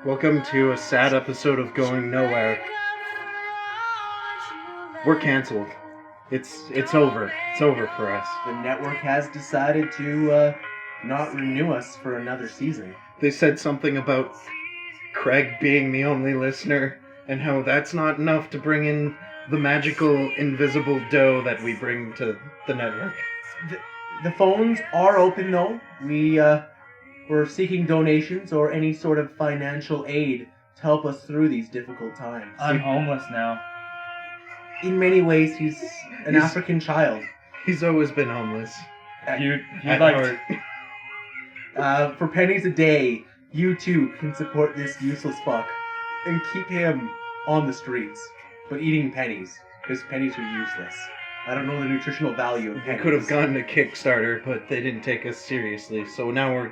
Welcome to a sad episode of Going Nowhere. We're canceled. It's over. It's over for us. The network has decided to not renew us for another season. They said something about Craig being the only listener and how that's not enough to bring in the magical invisible dough that we bring to the network. The phones are open though. We're seeking donations or any sort of financial aid to help us through these difficult times. I'm homeless now. In many ways, he's an African child. He's always been homeless. You At like heart. For pennies a day, you too can support this useless fuck and keep him on the streets, but eating pennies, because pennies are useless. I don't know the nutritional value of We pennies. could have gone to Kickstarter, but they didn't take us seriously. So now we're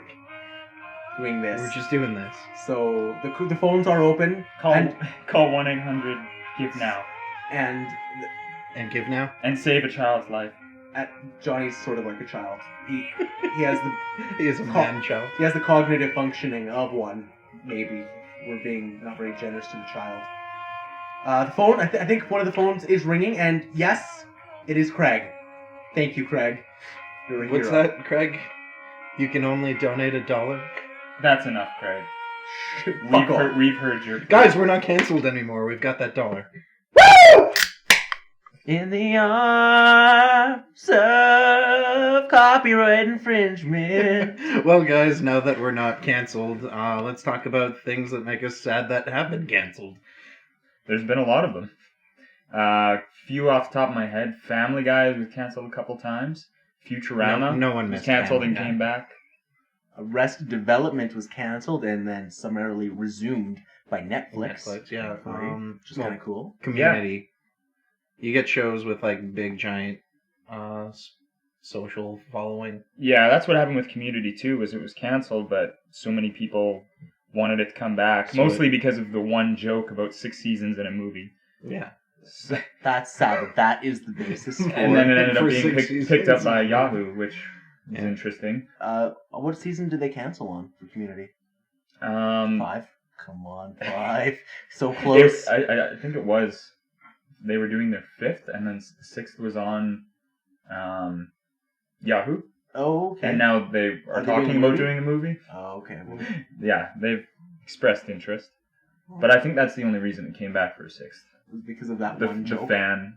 just doing this. So the phones are open. call and 1-800-GIVE-NOW and give now. and save a child's life. Johnny's sort of like a child. He has the He is a man child. he has the cognitive functioning of one. Maybe we're being not very generous to the child. The phone. I think one of the phones is ringing, and yes, it is Craig. Thank you, Craig. You're a What's hero. that, Craig? You can only donate $1. That's enough, Craig. Fuck off. We've heard your... Guys, we're not canceled anymore. We've got that $1. In the arms of copyright infringement. Well, guys, now that we're not canceled, let's talk about things that make us sad that have been canceled. There's been a lot of them. Few off the top of my head. Family Guy was canceled a couple times. Futurama No one was missed canceled Family and Guy. came back. Arrested Development was canceled and then summarily resumed by Netflix. Netflix, yeah. Which is kind of cool. Community. You get shows with, like, big, giant social following. Yeah, that's what happened with Community too. Was it was canceled, but so many people wanted it to come back, So mostly because of the one joke about 6 seasons in a movie. Yeah. So, That's sad. That is the basis. and then it ended up for being 6 seasons. picked up by Yahoo, which is Yeah. interesting. What season did they cancel on for Community? 5. 5? Come on, 5. So close. I think it was. They were doing their 5th, and then the 6th was on Yahoo. Oh, okay. And now they are they talking doing a about movie? doing a movie. Oh, okay. Well, Yeah, they've expressed interest. But I think that's the only reason it came back for a 6th. it was because of that The one joke. fan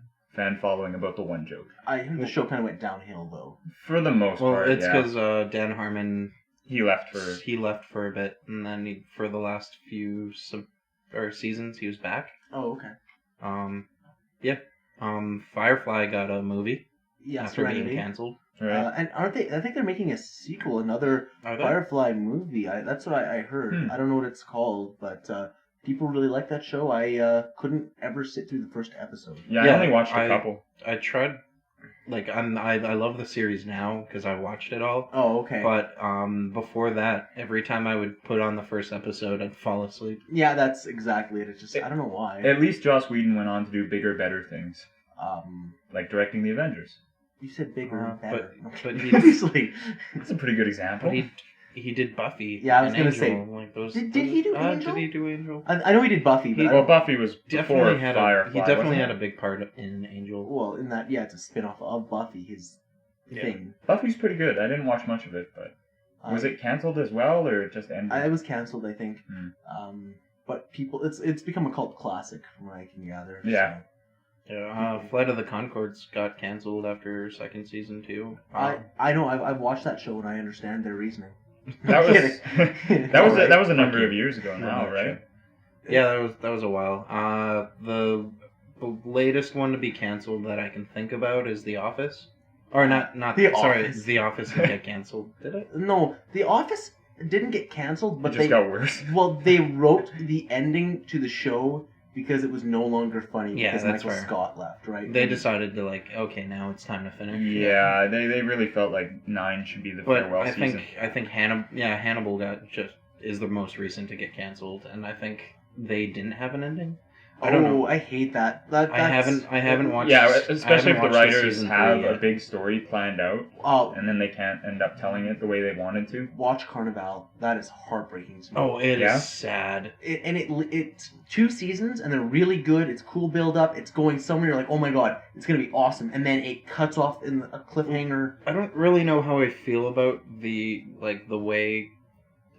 following about the one joke. I heard the show kind of went downhill, though. For the most Well, part, it's yeah. because Dan Harmon, He left for... he left for a bit, and then for the last few seasons, he was back. Oh, okay. Firefly got a movie Yeah, after being Serenity. canceled. Right. And aren't they? I think they're making a sequel, another Are they? Firefly movie. That's what I heard. I don't know what it's called, but people really like that show. I couldn't ever sit through the first episode. Yeah, I Yeah, only watched a couple. I tried, like, I love the series now because I watched it all. Oh, okay. But before that, every time I would put on the first episode, I'd fall asleep. Yeah, that's exactly it. It's just I don't know why. At least Joss Whedon went on to do bigger, better things. Like Directing the Avengers. you said, bigger and better. but he- Obviously. That's a pretty good example. But he did Buffy. Yeah, I was and gonna say, Angel, like those. did he do Angel? Did he do Angel? I know he did Buffy, but Well, Buffy was before Definitely had Firefly. he definitely wasn't had it? a big part in Angel. well, in that, yeah, it's a spin-off of Buffy, his thing. Buffy's pretty good. I didn't watch much of it, but was it canceled as well, or it just ended? It was canceled, I think. Hmm. But people, it's become a cult classic, from what I can gather. Yeah. Yeah, Flight of the Conchords got canceled after second season too. I know. I've watched that show and I understand their reasoning. That was Kidding. that was a number of years ago now, No, right? Yeah, that was a while. The latest one to be canceled that I can think about is The Office. Or not The sorry, Office. The Office didn't get canceled, did it? No, The Office didn't get canceled, but It just got worse. well, they wrote the ending to the show because it was no longer funny Yeah, because that's Michael fair. Scott left, right? They decided to okay, now it's time to finish. Yeah, they really felt like 9 should be the But farewell season. I think Hannibal is the most recent to get canceled, and I think they didn't have an ending. I don't know. I hate that. I haven't watched. Yeah, I especially haven't if the watched writers season have 3 a yet. big story planned out, Oh, and then they can't end up telling it the way they wanted to. watch Carnival. That is heartbreaking to me. Oh, it Yeah? is sad. It's 2 seasons and they're really good. It's cool build up. It's going somewhere. You're like, oh my god, it's gonna be awesome. And then it cuts off in a cliffhanger. I don't really know how I feel about the way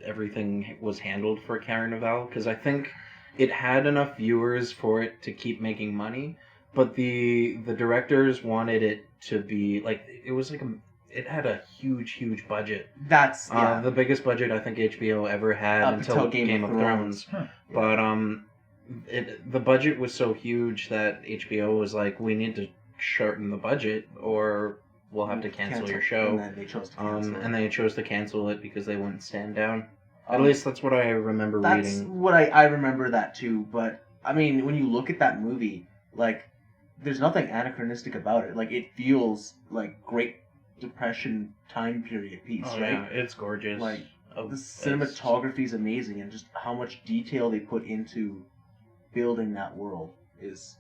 everything was handled for Carnival, because I think it had enough viewers for it to keep making money, but the directors wanted it to be like it had a huge budget. That's The biggest budget I think HBO ever had Up until until Game of Thrones. Huh. But the budget was so huge that HBO was like, we need to shorten the budget or we'll have to cancel your show. And then they chose to cancel it. And they chose to cancel it because they wouldn't stand down. At Um, least that's what I remember That's reading. what I remember that too. But I mean, when you look at that movie, like, there's nothing anachronistic about it. Like, it feels like Great Depression time period piece, Oh, right? yeah, it's gorgeous. Like, Oh, The it's- cinematography is amazing, and just how much detail they put into building that world is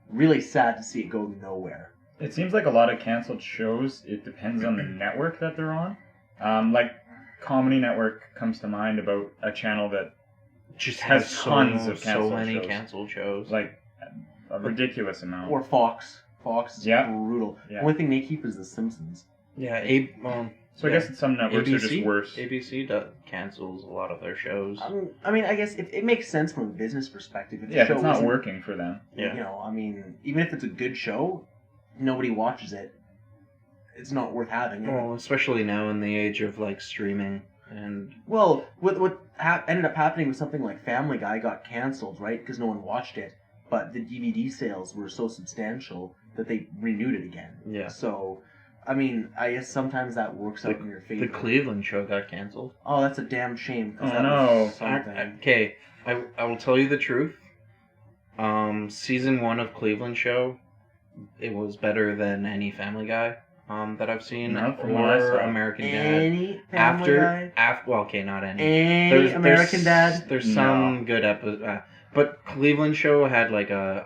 really sad to see it go nowhere. It seems like a lot of canceled shows, it depends on the network that they're on. Like, Comedy Network comes to mind about a channel that just has tons of so canceled many shows. canceled shows. like a ridiculous amount. Or Fox. Fox is Yeah. brutal. Yeah. The only thing they keep is The Simpsons. Yeah, So I guess some networks are just worse. ABC cancels a lot of their shows. I mean, I guess if it makes sense from a business perspective. If the Yeah, if show it's not isn't- working for them. Yeah. You know, I mean, even if it's a good show, nobody watches it. It's not worth having. Well, especially now in the age of like streaming and Well, what ended up happening with something like Family Guy got canceled, right? Because no one watched it, but the DVD sales were so substantial that they renewed it again. yeah. So, I mean, I guess sometimes that works out in your favor. The Cleveland show got canceled. Oh, that's a damn shame. 'Cause Oh, that no. was something. Okay, I will tell you the truth. Season 1 of Cleveland show, it was better than any Family Guy that I've seen, Not from what I or saw. American Dad. Any Family Guy? Well, okay, not any. Any American Dad? There's No. some good episodes, but Cleveland show had like a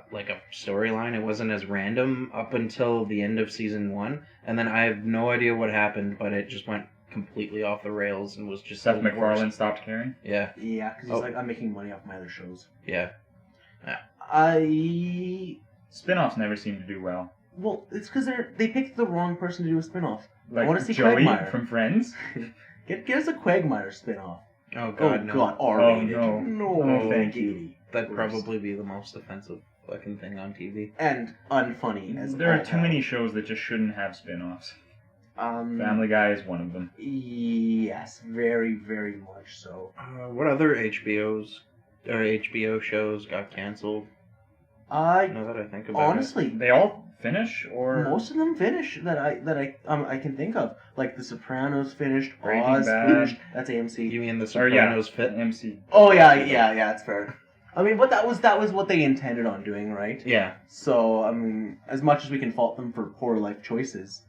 storyline. It wasn't as random up until the end of season 1, and then I have no idea what happened, but it just went completely off the rails and was just Seth the MacFarlane worst. stopped caring. Yeah, Yeah, because he's Oh. like, I'm making money off my other shows. yeah. Spin-offs never seem to do well. Well, it's because they picked the wrong person to do a spin-off. Like wanna see Joey Quagmire. from Friends. Get us a Quagmire spin-off. Oh god, Oh no. god, R-rated. Oh, no. No, Oh, thank you. That'd probably be the most offensive fucking thing on TV. And unfunny as There are all too hell. many shows that just shouldn't have spin-offs. Um, Family Guy is one of them. Yes, very, very much so. What other HBO shows got canceled? I Now that I think about honestly, They all finish, or most of them finished that I can think of. Like The Sopranos finished, Breaking Oz Bad. finished. That's it, AMC. you mean The Or, yeah. Sopranos fit? MC. Oh yeah, that's fair. I mean, but that was what they intended on doing, right? Yeah. So I mean, as much as we can fault them for poor life choices,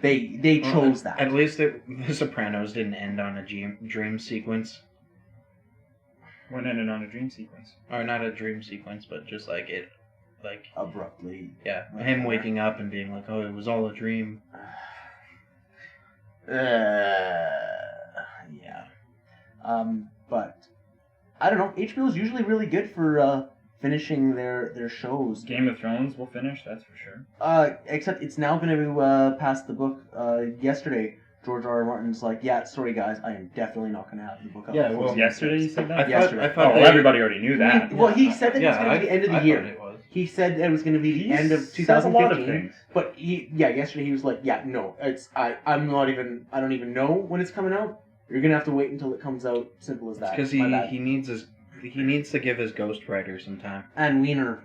they chose that. At least The Sopranos didn't end on a dream sequence. One ended on a dream sequence. Or not a dream sequence, but just like it. Like, Abruptly. yeah. Him waking up and being like, oh, it was all a dream. Yeah. But I don't know. HBO is usually really good for finishing their shows. Game of Thrones will finish, that's for sure. Except it's now going to pass the book. Yesterday, George R. R. Martin's like, yeah, sorry guys, I am definitely not going to have the book out. Yeah, before well, season Yesterday you 6. said that? I Yesterday. thought Oh, well, everybody already knew that. Well, he said that it was Yeah, going to be the end of the I year. thought it was. He said it was going to be the He end of says a lot of 2015. things. But yesterday he was like, yeah, no, I don't even know when it's coming out. You're gonna have to wait until it comes out. Simple as that. Because My bad. he needs to give his ghostwriter some time. And wiener.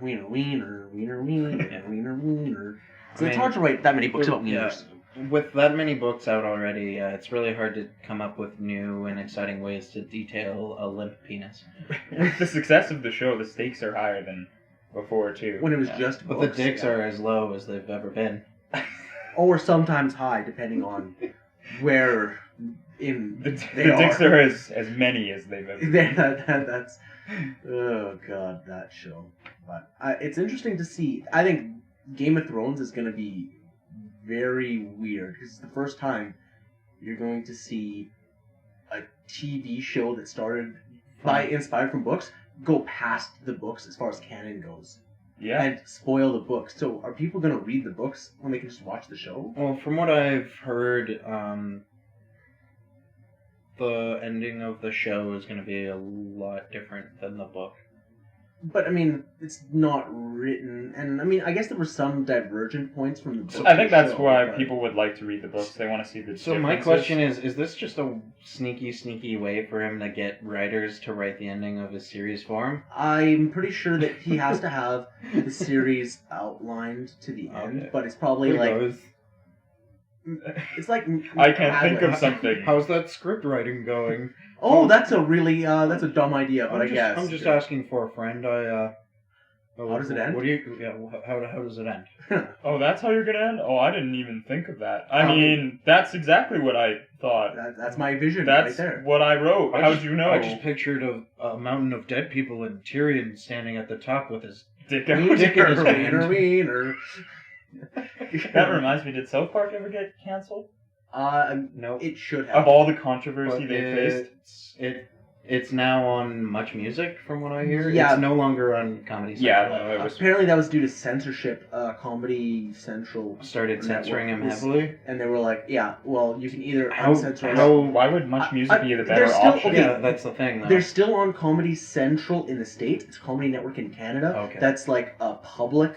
So it's hard to write that many books about wieners. With that many books out already, it's really hard to come up with new and exciting ways to detail a limp penis. With the success of the show, the stakes are higher than before, too. When it was Yeah. just But books. the dicks are as low as they've ever been. or sometimes high, depending on where The They dicks are. are as many as they've ever. That's oh god, that show. But it's interesting to see. I think Game of Thrones is going to be very weird because it's the first time you're going to see a TV show that started inspired from books go past the books as far as canon goes. Yeah. And spoil the books. So are people going to read the books when they can just watch the show? Well, from what I've heard, the ending of the show is going to be a lot different than the book. But I mean, it's not written, and I mean, I guess there were some divergent points from the book. I think to that's show, why but- people would like to read the books. They want to see the So my differences. question is this just a sneaky way for him to get writers to write the ending of his series for him? I'm pretty sure that he has to have the series outlined to the end, Okay. but it's probably Who like knows? it's like I can't think of Hadley. something. How's that script writing going? Oh, that's a really that's a dumb idea, but I guess I'm just asking for a friend. How does it end? What do you? Yeah. How does it end? Oh, that's how you're gonna end? Oh, I didn't even think of that. I I mean, that's exactly what I thought. That's my vision That's right there. what I wrote. How'd you know? I just pictured a mountain of dead people and Tyrion standing at the top with his. Dick Dick in his out. hand. Wiener. That reminds me, did South Park ever get canceled? No. It should have. Of all the controversy But they faced? it's now on Much Music, from what I hear. Yeah. It's no longer on Comedy Central. Yeah, no, it was. Apparently that was due to censorship. Comedy Central Started censoring him Network heavily. and they were like, yeah, well, you can either How- uncensor it. how- Why would Much Music be the better they're still- option? okay. Yeah, that's the thing, though. They're still on Comedy Central in the States. It's Comedy Network in Canada. Okay. That's like a public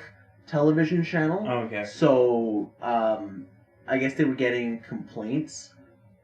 television channel. Okay. So, I guess they were getting complaints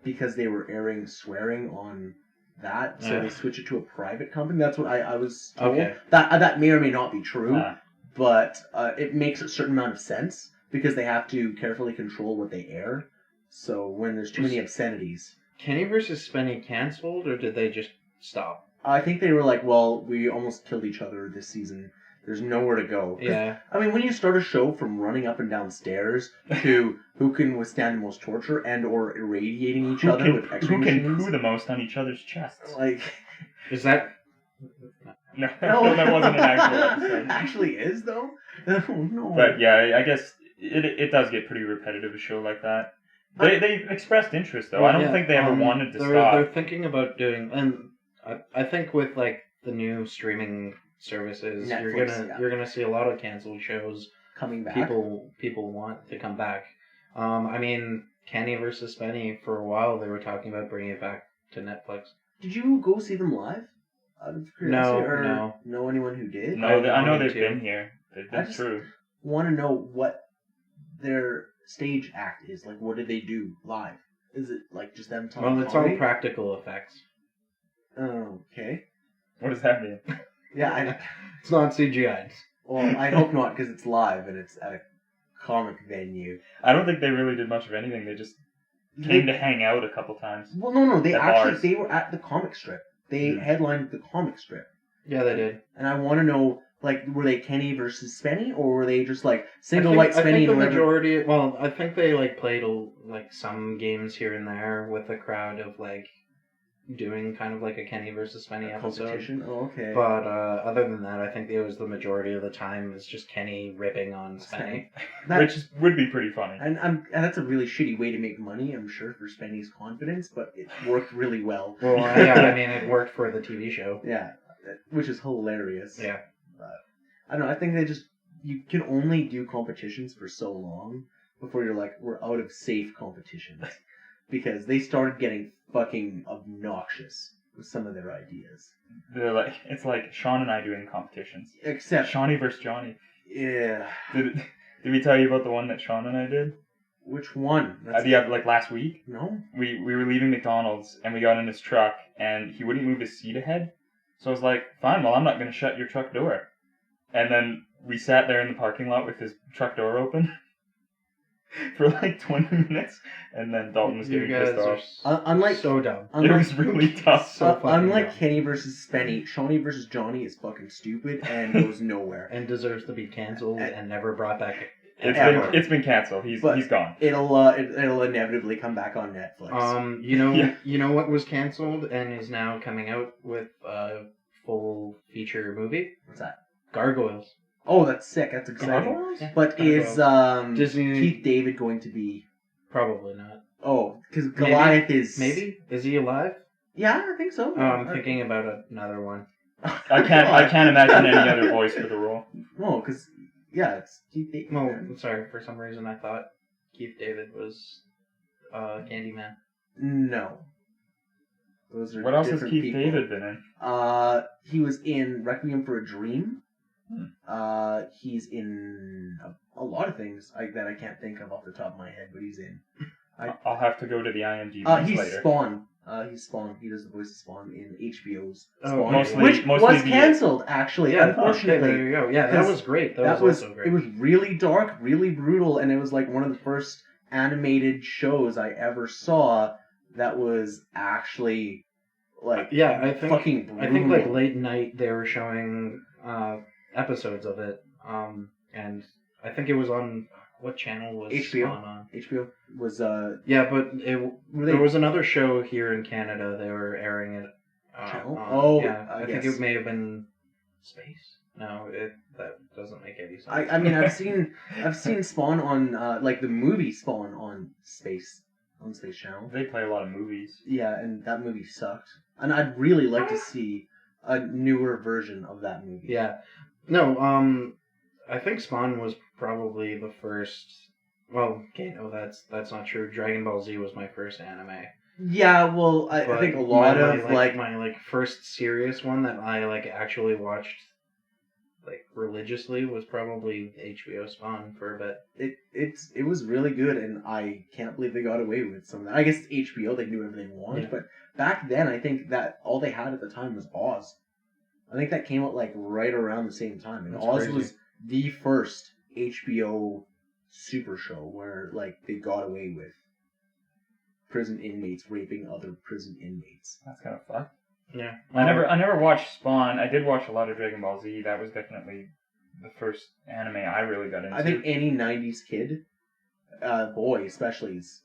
because they were airing swearing on that. So Yeah. they switched it to a private company. That's what I was told. Okay. That may or may not be true, Ah. but it makes a certain amount of sense because they have to carefully control what they air. So when there's too many obscenities, Kenny versus Spenny canceled, or did they just stop? I think they were like, well, we almost killed each other this season. There's nowhere to go. 'Cause, Yeah. I mean, when you start a show from running up and down stairs to who can withstand the most torture and or irradiating each other with Who X-ray can machines, poo the most on each other's chests? like, Is that? No, no, that wasn't an actual episode. Actually, is though. Oh, no. But yeah, I guess it does get pretty repetitive, a show like that. They expressed interest, though. I don't Yeah, think they ever wanted to they're, stop. They're thinking about doing, and I think with like the new streaming services, Netflix, you're gonna see a lot of canceled shows. Coming back. People want to come back. I mean, Kenny versus Spenny, for a while they were talking about bringing it back to Netflix. Did you go see them live? Out of curiosity, No, or no. know anyone who did? No, I I know wanted they've to. been here. They've I been just- through. Want to know what their stage act is. Like, what do they do live? Is it like just them talking? Well, it's all comedy? practical effects. Oh, okay. What does that mean? Yeah, It's not CGI. well, I hope not because it's live and it's at a comic venue. I don't think they really did much of anything. They just came to hang out a couple times. Well, no, they At actually bars. they were at the comic strip. They Hmm. headlined the comic strip, Yeah, they did. and I want to know, like, were they Kenny versus Spenny, or were they just like single I white think Spenny? the and whatever? majority. Well, I think they like played like some games here and there with a crowd of like doing kind of like a Kenny versus Spenny episode. competition. Oh, okay. But other than that, I think it was the majority of the time is just Kenny ripping on Spenny. That- Would be pretty funny. and that's a really shitty way to make money, I'm sure, for Spenny's confidence, but it worked really well. Well, yeah, I mean, it worked for the TV show. Yeah, which is hilarious. Yeah. I don't know. I think you can only do competitions for so long before you're like, we're out of safe competitions. Because they started getting fucking obnoxious with some of their ideas. They're like, it's like Sean and I doing competitions. Except, Shawnee versus Johnny. yeah. Did we tell you about the one that Sean and I did? Which one? Like last week? No? We were leaving McDonald's and we got in his truck and he wouldn't move his seat ahead. So I was like, fine, well, I'm not going to shut your truck door. And then we sat there in the parking lot with his truck door open for like 20 minutes. And then Dalton was You getting guys pissed are off. Unlike so dumb. It was really tough. So fucking unlike dumb. Kenny versus Spenny, Shawnee versus Johnny is fucking stupid and goes nowhere. And deserves to be canceled and never brought back Ever. It's been canceled. He's gone. It'll inevitably come back on Netflix. You know what was canceled and is now coming out with a full feature movie? What's that? Gargoyles. Oh, that's sick. That's exciting. Gargoyles? Yeah. But is Disney- Keith David going to be? Probably not. Oh, because Goliath is Maybe? Is he alive? Yeah, I think so. I'm thinking about another one. I can't imagine any other voice for the role. No, because it's Keith David. Well, I'm sorry. For some reason, I thought Keith David was Candyman. No. Those are What else has different Keith people. David been in? He was in Requiem for a Dream. Hmm. He's in a lot of things that I can't think of off the top of my head, but he's in. I'll have to go to the IMDb He's later. Spawn. He's Spawn. He does the voice of Spawn in HBO's Oh, Spawn, mostly was the- cancelled actually. Yeah, unfortunately. there you go. Yeah, that 'Cause was great. That was also great. It was really dark, really brutal, and it was like one of the first animated shows I ever saw that was actually like I think fucking brutal. I think like late night they were showing episodes of it, and I think it was on what channel was HBO. Spawn on? HBO was Yeah, but were there was another show here in Canada. They were airing it. Channel? On, Oh, yeah, I I think guess. it may have been Space. No, that doesn't make any sense. I mean I've seen Spawn on like the movie Spawn on Space Channel. They play a lot of movies. Yeah, and that movie sucked. And I'd really like to see a newer version of that movie. Yeah. No, I think Spawn was probably the first. Well, okay, no, that's not true. Dragon Ball Z was my first anime. Yeah, well, I But think a lot of my first serious one that I actually watched religiously was probably HBO Spawn for a bit. it was really good, and I can't believe they got away with some of that. I guess it's HBO, they knew everything they wanted, Yeah. but back then I think that all they had at the time was Oz. I think that came out right around the same time, and That's Oz crazy. was the first HBO super show where they got away with prison inmates raping other prison inmates. That's kind of fucked. Yeah. I never watched Spawn. I did watch a lot of Dragon Ball Z. That was definitely the first anime I really got into. I think any '90s kid, boy especially, is.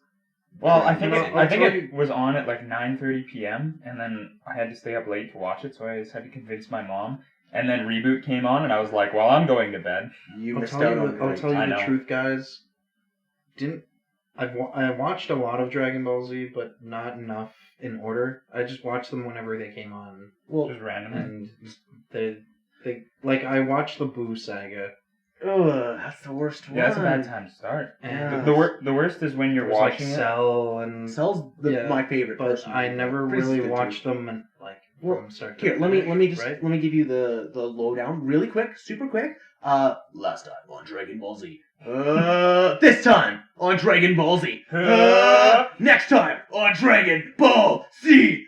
Well, I think I'll tell it was on at 9:30 p.m. and then I had to stay up late to watch it, so I just had to convince my mom. And then Reboot came on, and I was like, "Well, I'm going to bed." You I'll missed tell out you, on. I'll tell I you know. the truth, guys. I watched a lot of Dragon Ball Z, but not enough in order. I just watched them whenever they came on, Well, Just randomly. and they I watched the Boo saga. ugh, that's the worst one. Yeah, that's a bad time to start. And The worst is when you're There was, watching it. Cell and Cell's Yeah, my favorite. but personally. I never Chris is really good, watched too. them and Well, from start to Here, let me finish, right? let me give you the lowdown really quick, super quick. Last time on Dragon Ball Z. This time on Dragon Ball Z. Next time on Dragon Ball Z.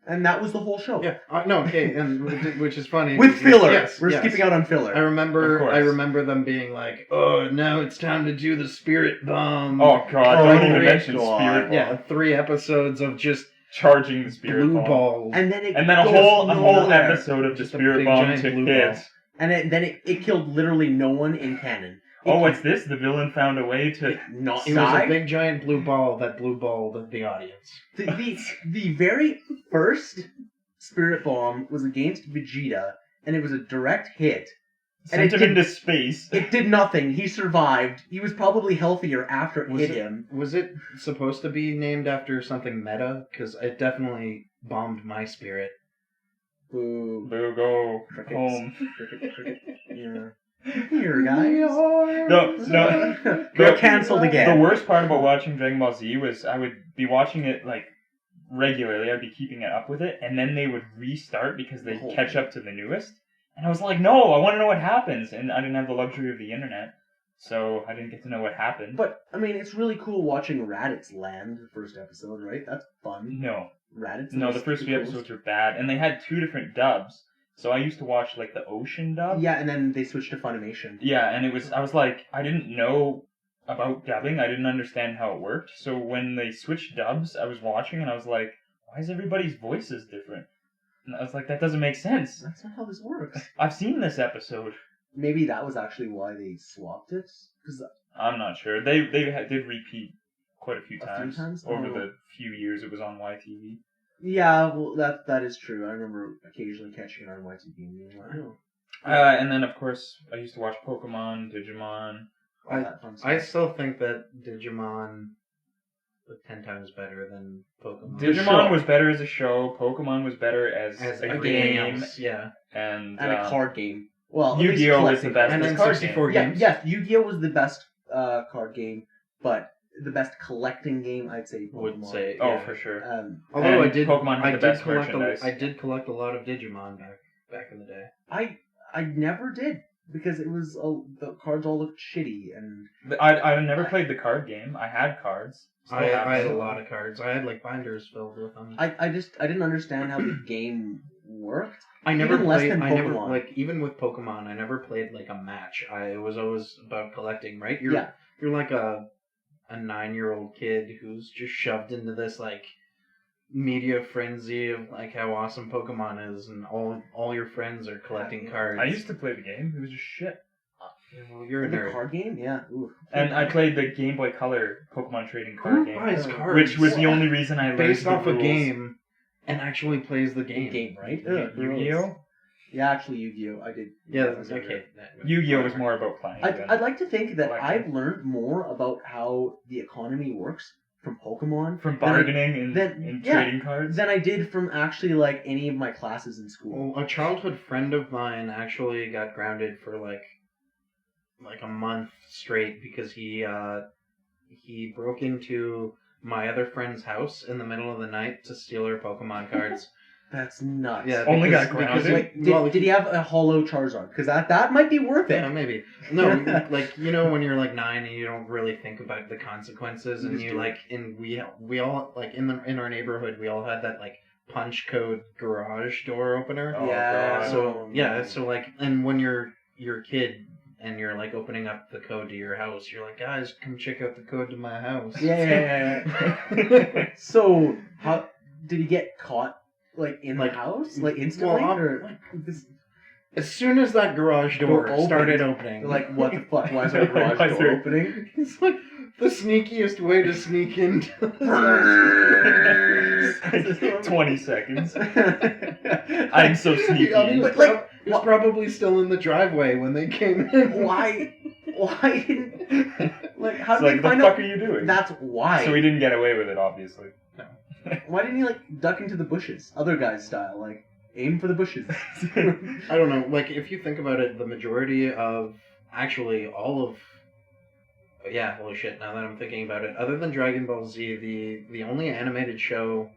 And that was the whole show. Yeah, no, okay, and which is funny With because- filler. Yes, We're yes. skipping out on filler. I Of remember course. them being like, "Oh, now it's time to do the Spirit Bomb." Oh god! Oh, Don't even my mention God. Spirit Ball. Yeah, 3 episodes of just Charging the Spirit blue Ball. balls. And then And then a goes whole nowhere. episode of the Just a Spirit big Bomb giant to blue kids. And then it killed literally no one in canon. Oh, what's this? The villain found a way to. Not It was die. a big giant blue ball that blue balled the audience. The very first Spirit Bomb was against Vegeta, and it was a direct hit. And Sent it him did- into space. It did nothing. He survived. He was probably healthier after it Was hit it- him. Was it supposed to be named after something meta? Because it definitely bombed my spirit. Boo. Boo, go Crickets. home. Cricket. Yeah. Here, guys. No. You're cancelled again. The worst part about watching Dragon Ball Z was I would be watching it regularly. I'd be keeping it up with it, and then they would restart because they Oh. catch up to the newest. And I was like, no, I want to know what happens. And I didn't have the luxury of the internet, so I didn't get to know what happened. But, I mean, it's really cool watching Raditz land, the first episode, right? That's fun. no, Raditz? no, the first few episodes were bad, and they had 2 different dubs. So I used to watch the Ocean dub. Yeah, and then they switched to Funimation. Yeah, and I was like, I didn't know about dubbing. I didn't understand how it worked. So when they switched dubs, I was watching and I was like, why is everybody's voices different? And I was like, that doesn't make sense. That's not how this works. I've seen this episode. maybe that was actually why they swapped it. Because I'm not sure. They did repeat quite a few A few times, times? over Oh. the few years it was on YTV. yeah, well, that is true. I remember occasionally catching it on YTV and being like, oh, And then of course I used to watch Pokemon, Digimon. all that fun I stuff. still think that Digimon was 10 times better than Pokemon. Digimon was better as a show. Pokemon was better as a everything game, else, yeah. and And a card game. Well, at least Yu-Gi-Oh was collecting the best And cards. then card 64 game. Yeah, games. yes, Yu-Gi-Oh was the best card game, but the best collecting game, I'd say Pokemon. Would say. Oh, yeah. for sure. Although and Pokemon had the best merchandise. I did collect a lot of Digimon back in the day. I never did because it was the cards all looked shitty and I never played the card game. I had cards. Still I have had a them. lot of cards. I had like binders filled with them. I didn't understand how the game worked. I never even less played. than I never Pokemon. like even with Pokemon. I never played like a match. It was always about collecting. Right? Yeah. You're like a 9-year-old kid who's just shoved into this like media frenzy of like how awesome Pokemon is, and all your friends are collecting cards. I used to play the game. It was just shit. Yeah, well, you're a The nerd. card game, yeah. Ooh. And I played the Game Boy Color Pokemon trading Who card game, buys cards? which was the only reason I learned based the off a rules. game and actually plays the game. Game, right? Yu-Gi-Oh. Yeah, actually, Yu-Gi-Oh. I did. Yeah, that was okay. Yu-Gi-Oh was more about playing. than- I'd like to think that collecting. I've learned more about how the economy works from Pokemon from than I- bargaining and then- yeah. trading cards. than I did from actually like any of my classes in school. Well, a childhood friend of mine actually got grounded for like a month straight because he broke into my other friend's house in the middle of the night to steal her Pokemon cards. That's nuts. Yeah, Only because- got grounded? because Wait, well, did he have a hollow Charizard? Because that might be worth it. Yeah, maybe. No, like when you're like 9 and you don't really think about the consequences, You and just you do like, and we all like in our neighborhood, we all had that like punch code garage door opener. Oh, yeah. God. So yeah, so like, and when you're a kid and you're like opening up the code to your house, you're like, guys, come check out the code to my house. Yeah. So how did he get caught? Like in Like, the house, like instantly, well, or like, as soon as that garage door Door opened. started opening, like what the fuck? Why is our garage Why is door there- opening? it's like the sneakiest way to sneak into. 20 seconds. I'm so sneaky. I mean, he was But, like, he was probably still in the driveway when they came in. Why didn't like? How It's did like, they the find fuck out? are you doing? That's why. So he didn't get away with it, obviously. Why didn't he like duck into the bushes, other guys style, like aim for the bushes? I don't know. Like, if you think about it, the majority of actually all of holy shit. Now that I'm thinking about it, other than Dragon Ball Z, the only animated show,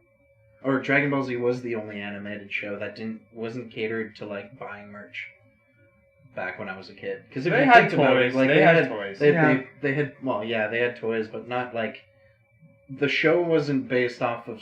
or Dragon Ball Z was the only animated show that wasn't catered to like buying merch. Back when I was a kid, because if They you had think about it, toys. like They had toys. They had they had toys, but not like the show wasn't based off of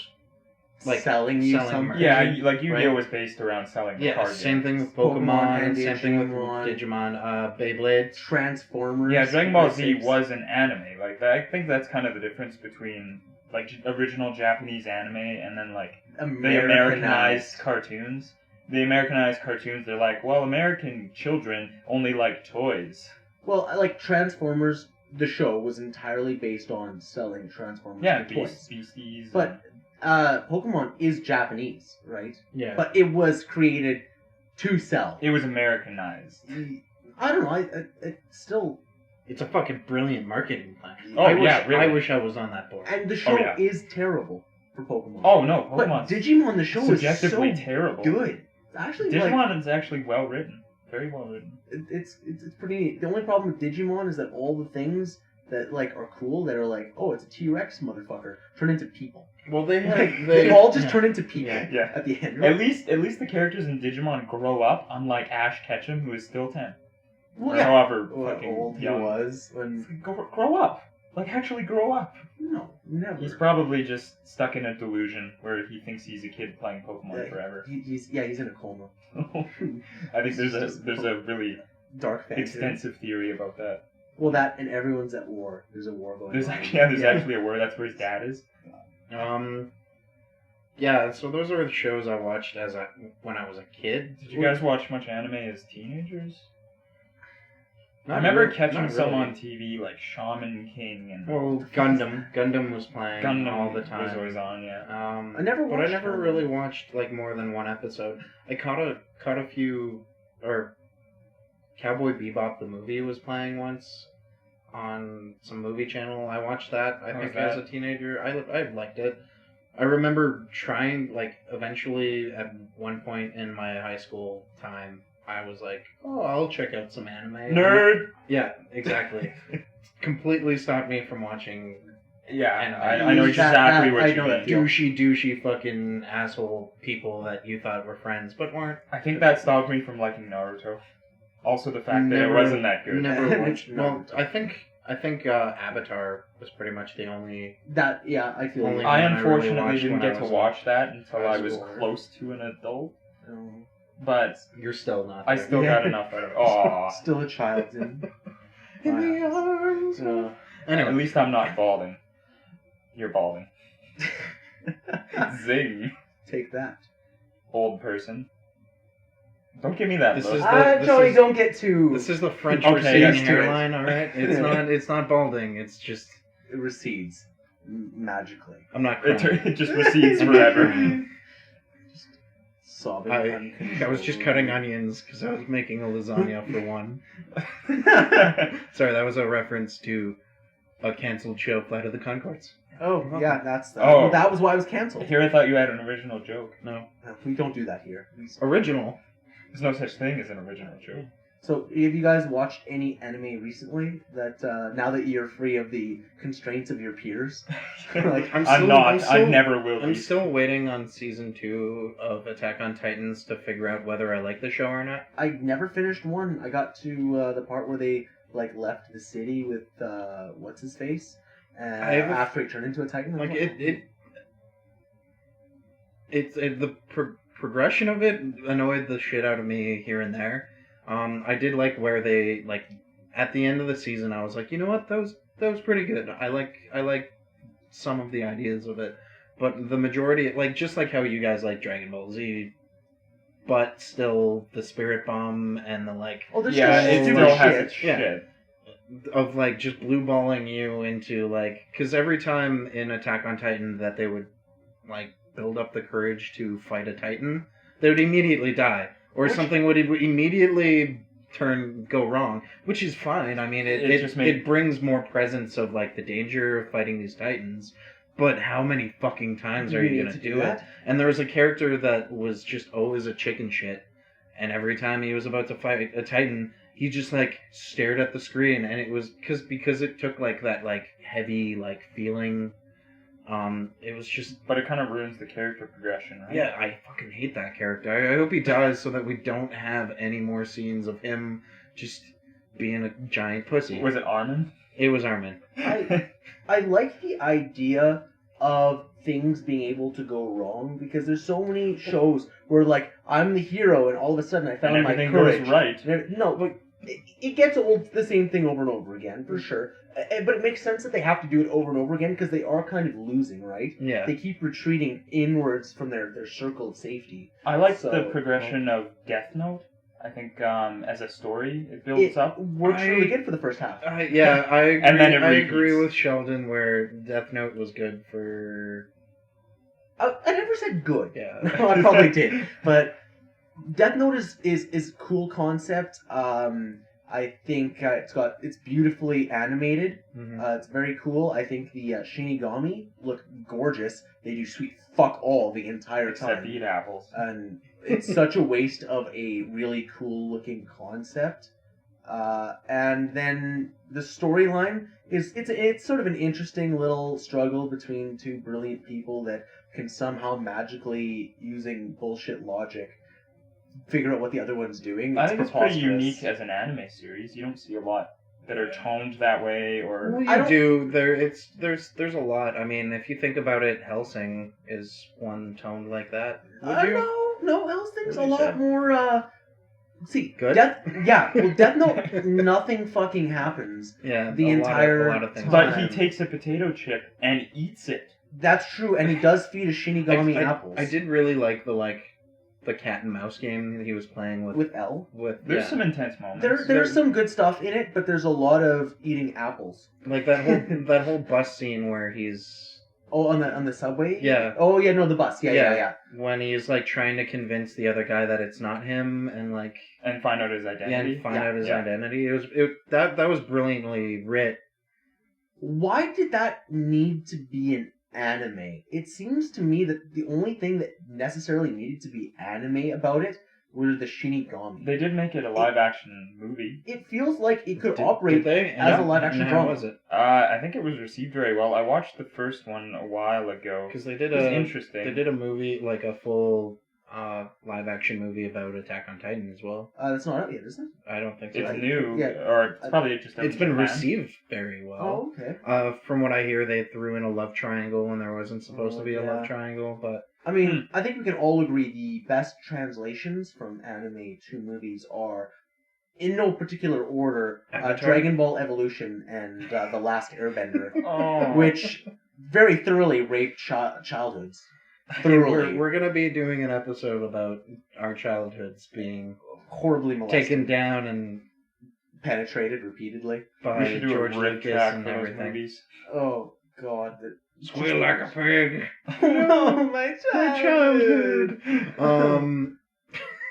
like selling you selling something. merch. Yeah, like Yu-Gi-Oh Right. was based around selling the Yeah, card same games. thing with Pokemon Pokemon, and same thing with Digimon. Digimon, Beyblade. Transformers. Yeah, Dragon Ball for Z sakes. was an anime. Like that, I think that's kind of the difference between like original Japanese anime and then like the Americanized cartoons. The Americanized cartoons, they're like, well, American children only like toys. Well, like Transformers, the show was entirely based on selling Transformers Yeah, for toys. Beasties. But Pokemon is Japanese, right? Yeah. But it was created to sell. it was Americanized. I don't know. I still, It's a fucking brilliant marketing plan. Oh, yeah, really. I wish I was on that board. and the show yeah. is terrible for Pokemon. Oh no, but Pokemon's Digimon, the show is subjectively so terrible. good. It's actually Digimon like is actually well written, very well written. it's pretty neat. The only problem with Digimon is that all the things that like are cool that are like, oh, it's a T-Rex motherfucker, turn into people. Well, they Like, had they all just turn into people Yeah. at the end. Right? At least the characters in Digimon grow up, unlike Ash Ketchum, who is still 10. Well, Or yeah. however What fucking old he young. was when Grow up. Like, actually grow up. no, never. He's probably just stuck in a delusion where he thinks he's a kid playing Pokemon Yeah, forever. He's in a coma. I think there's a really Dark fantasy. extensive theory about that. Well, that and everyone's at war. There's a war going There's on. actually a word. That's where his dad is. Yeah, so those are the shows I watched when I was a kid. Did you guys watch much anime as teenagers? I remember Not catching some really. on TV, like Shaman King and Well, Gundam was playing Gundam all the time. was always on, yeah. I never but I watched never Gundam. really watched like more than one episode. I caught a few, or Cowboy Bebop the movie was playing once on some movie channel. I watched that. I How think was as a teenager, I liked it. I remember trying, like, eventually at one point in my high school time, I was like, oh, I'll check out some anime. Nerd! Yeah, exactly. Completely stopped me from watching Yeah, And I know exactly what I you know that mean. feel. douchey fucking asshole people that you thought were friends but weren't. I think that stopped me from liking Naruto. Also the fact that it Never- wasn't that good. Never watched. No. Well, I think Avatar was pretty much the only. That, yeah, I feel Only- you. I one I really unfortunately watched didn't when I get to was watch that until high I was school. close to an adult, Um, but You're still not. I there. still got enough out of it. Aw. Still a child in. In the arms. Uh, At Anyway, least I'm not balding. You're balding. Zing. take that. Old person. Don't give me that This look. is the- this Joey, is- don't get too. this is the French Okay, receding yes, do it. hairline. All right, it's Yeah. not. It's not balding. It's just. It recedes magically. I'm not It, crying. it just recedes I'm not forever. crying. Sobbing. I was just cutting onions because I was making a lasagna for one. Sorry, that was a reference to a canceled show, Flight of the Conchords. Oh, yeah, that's that. Oh. That was why it was canceled. Here I thought you had an original joke. No, No, we don't do that here. original. There's no such thing as an original joke. So, have you guys watched any anime recently that, now that you're free of the constraints of your peers? Like, I'm I'm still- not. I'm still- I never will I'm be. still waiting on season 2 of Attack on Titans to figure out whether I like the show or not. I never finished one. I got to the part where they, like, left the city with, what's his face? I have a- After he turned into a Titan. Like the progression of it annoyed the shit out of me here and there. I did like where they, like, at the end of the season, I was like, you know what, that was pretty good. I like some of the ideas of it, but the majority, like, just like how you guys like Dragon Ball Z, but still the Spirit Bomb and the, like, Oh, there's Yeah, just it stupid still has shit. its Yeah. shit. of, like, just blue balling you into, like, because every time in Attack on Titan that they would, like, build up the courage to fight a Titan, they would immediately die, or Which- something would immediately go wrong, which is fine. I mean, It it just made- it brings more presence of, like, the danger of fighting these Titans. But how many fucking times are you need gonna to do it? that? And there was a character that was just always a chicken shit, and every time he was about to fight a Titan, he just, like, stared at the screen, and it was because it took, like, that, like, heavy, like, feeling. It was just, But it kind of ruins the character progression, right? yeah, I fucking hate that character. I hope he dies so that we don't have any more scenes of him just being a giant pussy. Was it Armin? It was Armin. I like the idea of things being able to go wrong because there's so many shows where, like, I'm the hero and all of a sudden I found And my everything courage. goes right. No, but it gets old, the same thing over and over again, for sure. But it makes sense that they have to do it over and over again because they are kind of losing, right? Yeah. They keep retreating inwards from their circle of safety. I like So, the progression of Death Note. I think as a story, it builds up. Works really good for the first half. I agree. And then it I repeats. agree with Sheldon where Death Note was good for. I never said good. Yeah. No, I probably did. But Death Note is cool concept. I think it's beautifully animated. Mhm. It's very cool. I think the Shinigami look gorgeous. They do sweet fuck all the entire Except time. eat apples. And it's such a waste of a really cool looking concept. And then the storyline it's sort of an interesting little struggle between two brilliant people that can somehow magically, using bullshit logic, figure out what the other one's doing. I think it's pretty preposterous. unique as an anime series. You don't see a lot that are toned that way, or Well, I you don't- do. There's a lot. I mean, if you think about it, Hellsing is one toned like that. Would you? No, Hellsing's a Would you lot say? more, see, Good? Death Note, nothing fucking happens. Yeah. The a entire lot of things. but time. he takes a potato chip and eats it. That's true, and he does feed a Shinigami apples. I did really like the, like, the cat and mouse game that he was playing with With L. There's yeah. some intense moments. There's some good stuff in it, but there's a lot of eating apples. like that whole bus scene where he's Oh, on the subway? Yeah. Oh yeah, no, the bus. Yeah. when he's like trying to convince the other guy that it's not him and like And find out his identity. and find out his identity. That was brilliantly writ. Why did that need to be an anime? It seems to me that the only thing that necessarily needed to be anime about it were the Shinigami. They did make it a live action movie. It feels like it could Did operate they? as a live action And how drama. was it? I think it was received very well. I watched the first one a while ago. Because they did It was interesting. They did a movie, like a full live action movie about Attack on Titan as well. That's not out yet, is it? I don't think so. It's new, Yeah. or it's probably just out It's in been Japan. received very well. Oh, okay. From what I hear, they threw in a love triangle when there wasn't supposed to be a love yeah. triangle, but I mean, I think we can all agree the best translations from anime to movies are, in no particular order, Avatar? Dragon Ball Evolution and The Last Airbender, Oh. which very thoroughly raped childhoods. Thoroughly. we're gonna be doing an episode about our childhoods being Horribly molested. taken down and Penetrated repeatedly. We by should do George a rip Lucas track and for those everything. movies. Oh, God. Squeal like a pig. No, my childhood.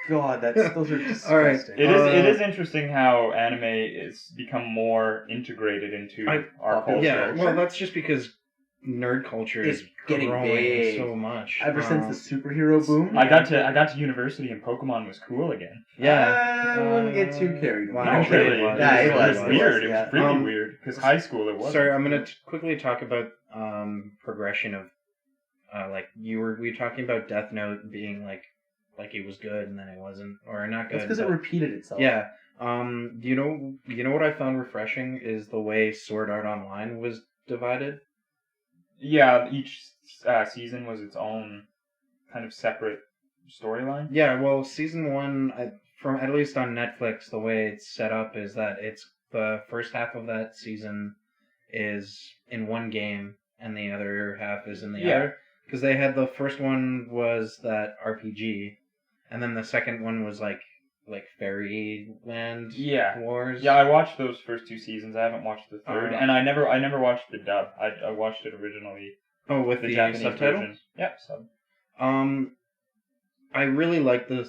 God, those are disgusting. All right. It is interesting how anime is become more integrated into our culture. Yeah, well, that's just because nerd culture is It's getting growing big. so much. Ever since the superhero boom. I got to university and Pokemon was cool again. yeah, I wouldn't get too carried away. Well, No, actually, really, it was. Yeah, it was it weird. was, It yeah. was really weird because high school it was. Sorry, I'm gonna quickly talk about progression of like we were talking about Death Note being like it was good and then it wasn't, or not good. That's because it but- repeated itself. Yeah. You know what I found refreshing is the way Sword Art Online was divided. Yeah, each season was its own kind of separate storyline. Yeah, well, season one, from at least on Netflix, the way it's set up is that it's the first half of that season is in one game and the other half is in the other. Because they had the first one was that RPG, and then the second one was like Fairyland Wars. Yeah, I watched those first two seasons. I haven't watched the third, and I never watched the dub. I watched it originally. Oh, with the Japanese subtitle. version. Yep, sub. I really like the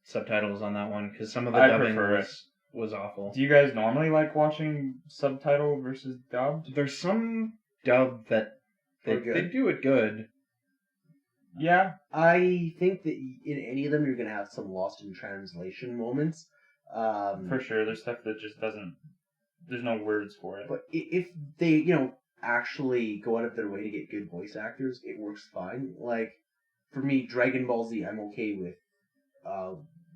subtitles on that one because some of the I dubbing prefer was awful. Do you guys normally like watching subtitle versus dubbed? There's some dub that they do it good. Yeah. I think that in any of them you're going to have some lost in translation moments. For sure, there's stuff that just doesn't. There's no words for it. But if they, actually go out of their way to get good voice actors, it works fine. Like, for me, Dragon Ball Z, I'm okay with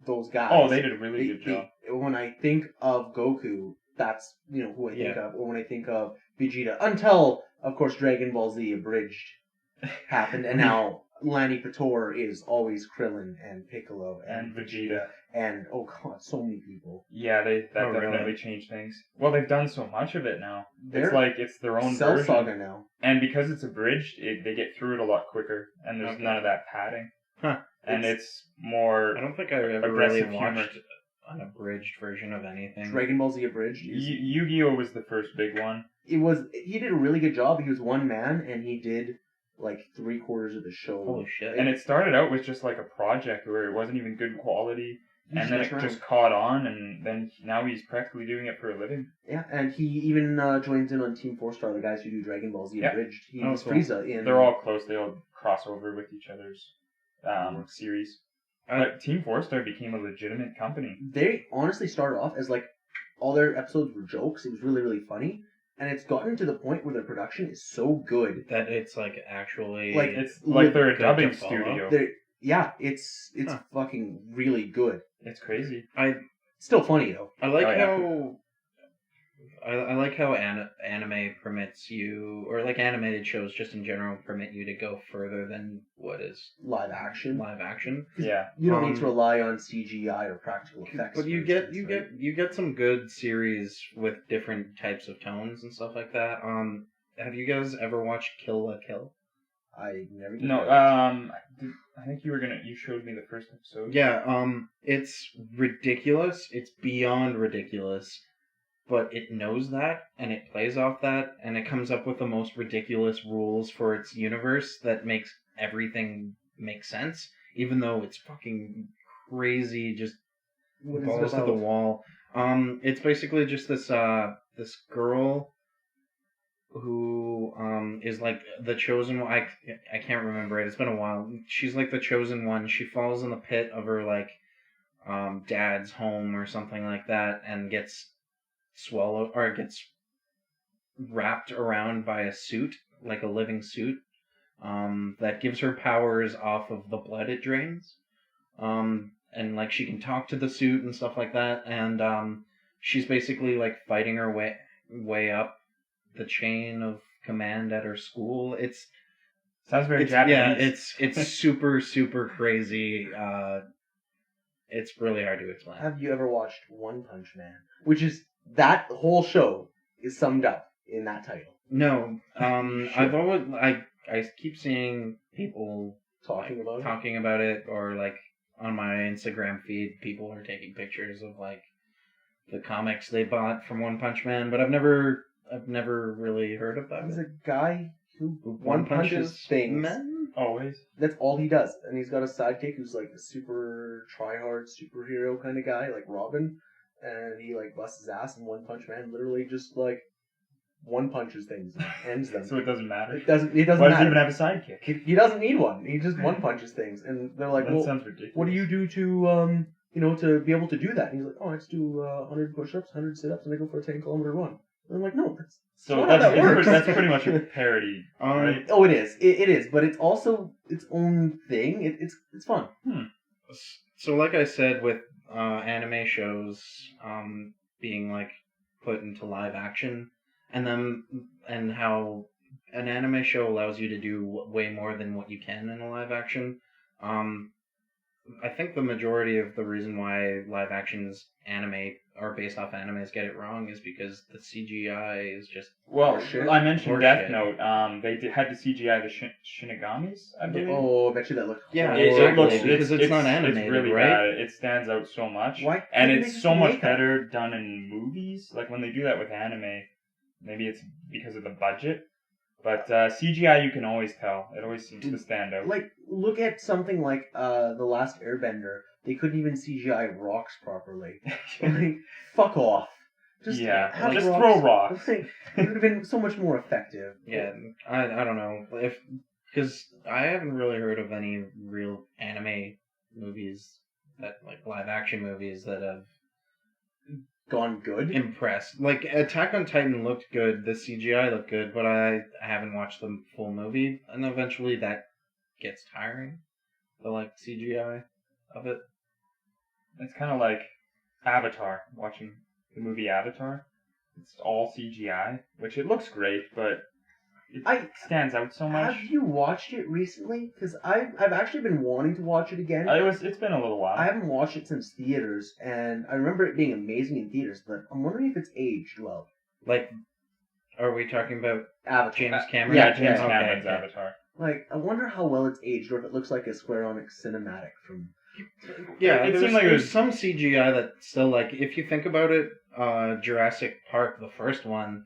those guys. Oh, they did a really good job. When I think of Goku, that's, who I think of. Or when I think of Vegeta, until, of course, Dragon Ball Z Abridged happened, and now Lanny Pator is always Krillin and Piccolo And Vegeta. and oh god, so many people. Yeah, that definitely really? changed things. Well, they've done so much of it now. They're It's like it's their own Cell version. Saga now. And because it's abridged, they get through it a lot quicker, and there's Okay. none of that padding. Huh. And it's more I don't think I ever really aggressive humor. watched an abridged version of anything. Dragon Ball Z Abridged. Yu-Gi-Oh was the first big one. He did a really good job. He was one man and he did like 3/4 of the show. Holy shit! And it started out with just like a project where it wasn't even good quality, and then it messed just caught on, and then now he's practically doing it for a living. Yeah, and he even joins in on Team 4-Star, the guys who do Dragon Ball Z Yeah. Abridged. He Oh, was cool. Frieza in. They're all close. They all cross over with each other's series. But Team 4-Star became a legitimate company. They honestly started off as like all their episodes were jokes. It was really, really funny. And it's gotten to the point where their production is so good. that it's like actually Like, It's like they're a good dubbing to follow. studio. It's Huh. fucking really good. It's crazy. Still funny though. I like Oh, yeah. how I like how anime permits you, or like animated shows just in general permit you to go further than what is Live action. live action. Yeah. You don't need to Um, rely on CGI or practical effects. But you for get instance, right? you get some good series with different types of tones and stuff like that. Have you guys ever watched Kill la Kill? I never. No, I think you showed me the first episode. Yeah, it's ridiculous. It's beyond ridiculous. But it knows that, and it plays off that, and it comes up with the most ridiculous rules for its universe that makes everything make sense, even though it's fucking crazy, just What is balls it to about? the wall. It's basically just this girl who is like the chosen one. I can't remember it. It's been a while. She's like the chosen one. She falls in the pit of her like dad's home or something like that, and gets swallowed or gets wrapped around by a suit, like a living suit, that gives her powers off of the blood it drains. And like she can talk to the suit and stuff like that, and she's basically like fighting her way up the chain of command at her school. Sounds very It's Japanese. it's super super crazy. It's really hard to explain. Have you ever watched One Punch Man? Which is that whole show is summed up in that title. No, Sure. I've always I keep seeing people Talking about it. talking about it, or like on my Instagram feed, people are taking pictures of like the comics they bought from One Punch Man, but I've never really heard about He's it. a guy who One punches things. men? Always. That's all he does, and he's got a sidekick who's like a super try-hard superhero kind of guy, like Robin, and he like busts his ass. And One Punch Man literally just like one punches things, and ends them. So it doesn't matter. It doesn't Why does matter. he even have a sidekick? He doesn't need one. He just one punches things, and they're like, That "Well, sounds ridiculous. what do you do to to be able to do that?" And he's like, "Oh, I just do 100 push-ups, 100 sit-ups, and I go for a 10-kilometer run." And I'm like, "No, that's So not how that works." that's pretty much a parody, right? Oh, it is. It is, but it's also its own thing. It's fun. So like I said, with anime shows being like put into live action, and how an anime show allows you to do way more than what you can in a live action. I think the majority of the reason why live actions animate or based off animes get it wrong is because the CGI is just Well, Horseshit. I mentioned Horseshit. Death Note. They had to CGI the Shinigamis, I believe. Oh, I bet you that looks. Yeah, horrible. exactly, because it's not animated, it's really right? bad. It stands out so much. Why And couldn't they it's just so much remake that? better done in movies. Like when they do that with anime, maybe it's because of the budget. But CGI, you can always tell. It always seems to stand out. Like, look at something like The Last Airbender. They couldn't even CGI rocks properly. Like, fuck off. Just Yeah, have just rocks. throw rocks. Like, it would have been so much more effective. Yeah, I don't know because I haven't really heard of any real anime movies that like live action movies that have Gone good. impressed. Like Attack on Titan looked good, the CGI looked good, but I haven't watched the full movie, and eventually that gets tiring. The like CGI of it. It's kind of like Avatar, watching the movie Avatar. It's all CGI, which it looks great, but it stands out so much. Have you watched it recently? Because I've actually been wanting to watch it again. It's been a little while. I haven't watched it since theaters, and I remember it being amazing in theaters, but I'm wondering if it's aged well. Like, are we talking about Avatar. James Cameron? Yeah, James Okay, Cameron's okay. Avatar. Like, I wonder how well it's aged, or if it looks like a Square Enix cinematic from... Yeah, It there's, seemed like it there's was- some CGI that still like if you think about it, Jurassic Park, the first one,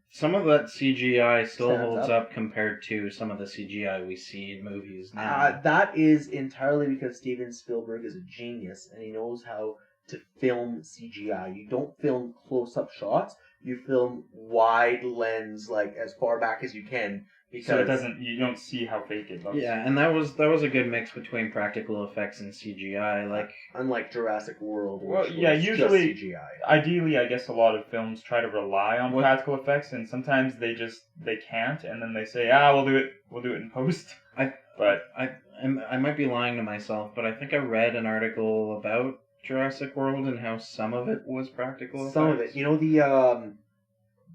some of that CGI still Stands holds up. up compared to some of the CGI we see in movies now. That is entirely because Steven Spielberg is a genius, and he knows how to film CGI. You don't film close-up shots, you film wide lens, like, as far back as you can, because... So you don't see how fake it looks. Yeah, and that was a good mix between practical effects and CGI. Like, Unlike Jurassic World, which Well, yeah, was usually- just CGI. Ideally, I guess a lot of films try to rely on What- practical effects, and sometimes they can't, and then they say, we'll do it in post. But I might be lying to myself, but I think I read an article about Jurassic World and how some of it was practical effects. Some of it. You know the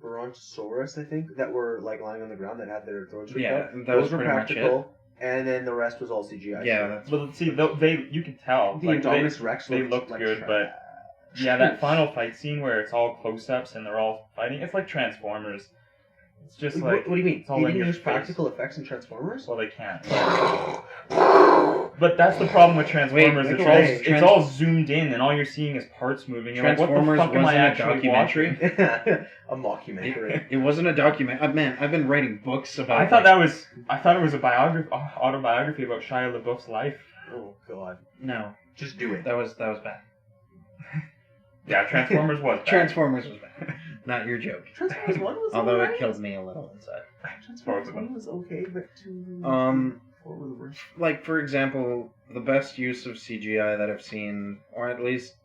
Brontosaurus, I think, that were like lying on the ground that had their throats ripped Yeah, out? that Those was were pretty much it. practical, and then the rest was all CGI. Yeah, that's but see, you can tell. The Like, Indominus Rex they looked looked like good, trash. but yeah, that final fight scene where it's all close-ups and they're all fighting, it's like Transformers. It's just What, like what do you mean? it's all They in didn't your use face. practical effects in Transformers? Well, they can't. But that's the problem with Transformers. Wait, It's all zoomed in, and all you're seeing is parts moving. You're like, what the Transformers fuck am I wasn't a actually documentary? watching? A mockumentary. It wasn't a document. Man, I've been writing books about. I thought it was a autobiography about Shia LaBeouf's life. Oh god. No, Just do it. that was bad. Yeah, Transformers was bad. Transformers was bad. Not your joke. Transformers 1 was Although alright. it killed me a little inside. Transformers 1 was okay, but 2... 4 were the worst. Like, for example, the best use of CGI that I've seen, or at least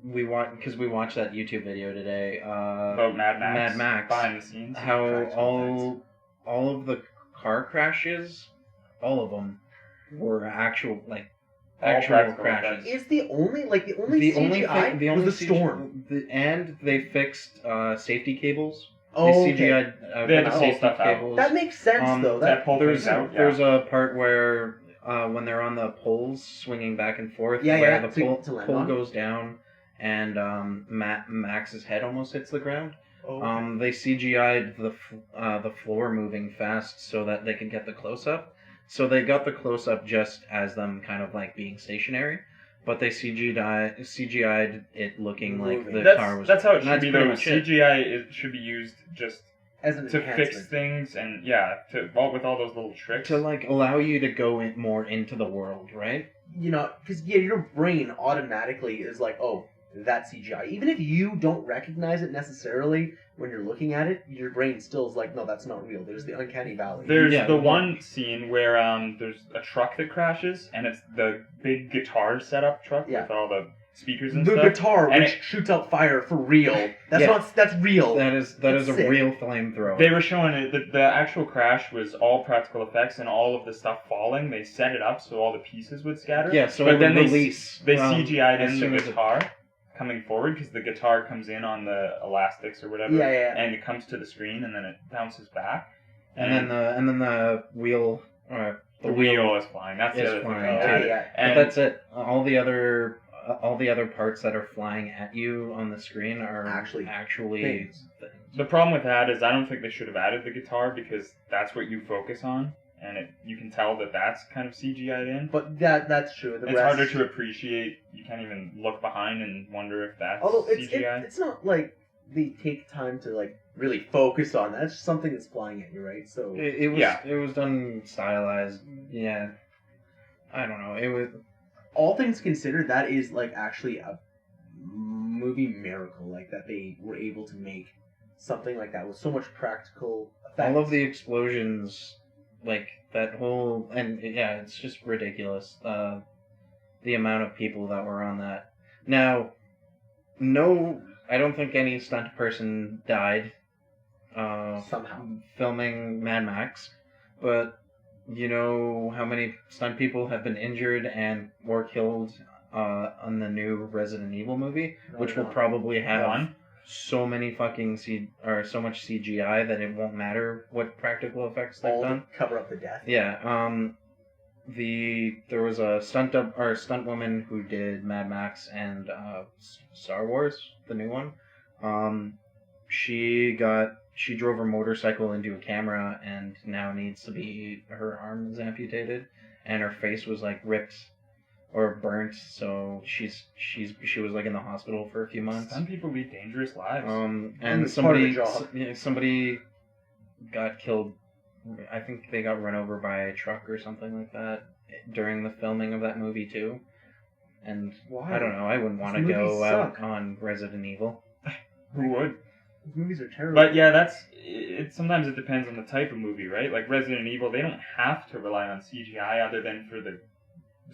we watched that YouTube video today. About Mad Max. Mad Max. Behind the scenes. How all of the car crashes, all of them, were actual practical crashes. Is the only CGI was the storm. And they fixed safety cables. Oh, They okay. CGI'd They had to the pull safety stuff out. cables. That makes sense though. that pull there's things out. there's a part where when they're on the poles swinging back and forth, Yeah, where yeah, the to land pole on. goes down and Max's head almost hits the ground. Oh, okay. They CGI'd the floor moving fast so that they could get the close up. So they got the close up just as them kind of like being stationary, but they CGI'd it looking like the car was. That's how it should that's be pretty though. much it. CGI should be used just As an to enhancement. fix things and with all those little tricks. To like allow you to go more into the world, right? You know, because your brain automatically is like, oh, that's CGI. Even if you don't recognize it necessarily when you're looking at it, your brain still is like, no, that's not real. There's the uncanny valley. There's Yeah, the well- one scene where there's a truck that crashes and it's the big guitar setup truck Yeah. with all the speakers and The stuff. guitar, And which shoots out fire for real. That's Yeah. that's real. That is That's a sick. real flamethrower. They were showing it. The actual crash was all practical effects and all of the stuff falling. They set it up so all the pieces would scatter. Yeah, so but it then would they release. They um, CGI'd as in soon the as it- guitar coming forward because the guitar comes in on the elastics or whatever. Yeah, yeah. And it comes to the screen and then it bounces back. and then the wheel. the wheel is flying. That's is the other thing. flying, about too. it. Yeah. But And that's it. All the other parts that are flying at you on the screen are Actually things. the problem with that is I don't think they should have added the guitar because that's what you focus on, and you can tell that that's kind of CGI'd in. But that's true. The It's rest, harder to appreciate. You can't even look behind and wonder if that's Although CGI. it's not like they take time to like really focus on that. It's just something that's flying at you, right? So It was Yeah. it was done stylized. Yeah, I don't know. It was. all things considered, that is like actually a movie miracle, like that they were able to make something like that with so much practical effects. All of the explosions, like that whole, and yeah, it's just ridiculous. The amount of people that were on that. Now, no, I don't think any stunt person died. Somehow. Filming Mad Max, but you know how many stunt people have been injured and or killed on the new Resident Evil movie, No, which will not. probably have One. so many fucking so much CGI that it won't matter what practical effects they've All to done. cover up the death. Yeah. There was a stunt woman who did Mad Max and Star Wars, the new one. She drove her motorcycle into a camera and now needs to be, her arm is amputated and her face was like ripped or burnt, so she was like in the hospital for a few months. Some people lead dangerous lives. And it's part of the somebody job. somebody got killed. I think they got run over by a truck or something like that during the filming of that movie too. And Why? I don't know. I wouldn't want to These go movies out suck. on Resident Evil. Who would? These movies are terrible. But yeah, sometimes it depends on the type of movie, right? Like Resident Evil, they don't have to rely on CGI other than for the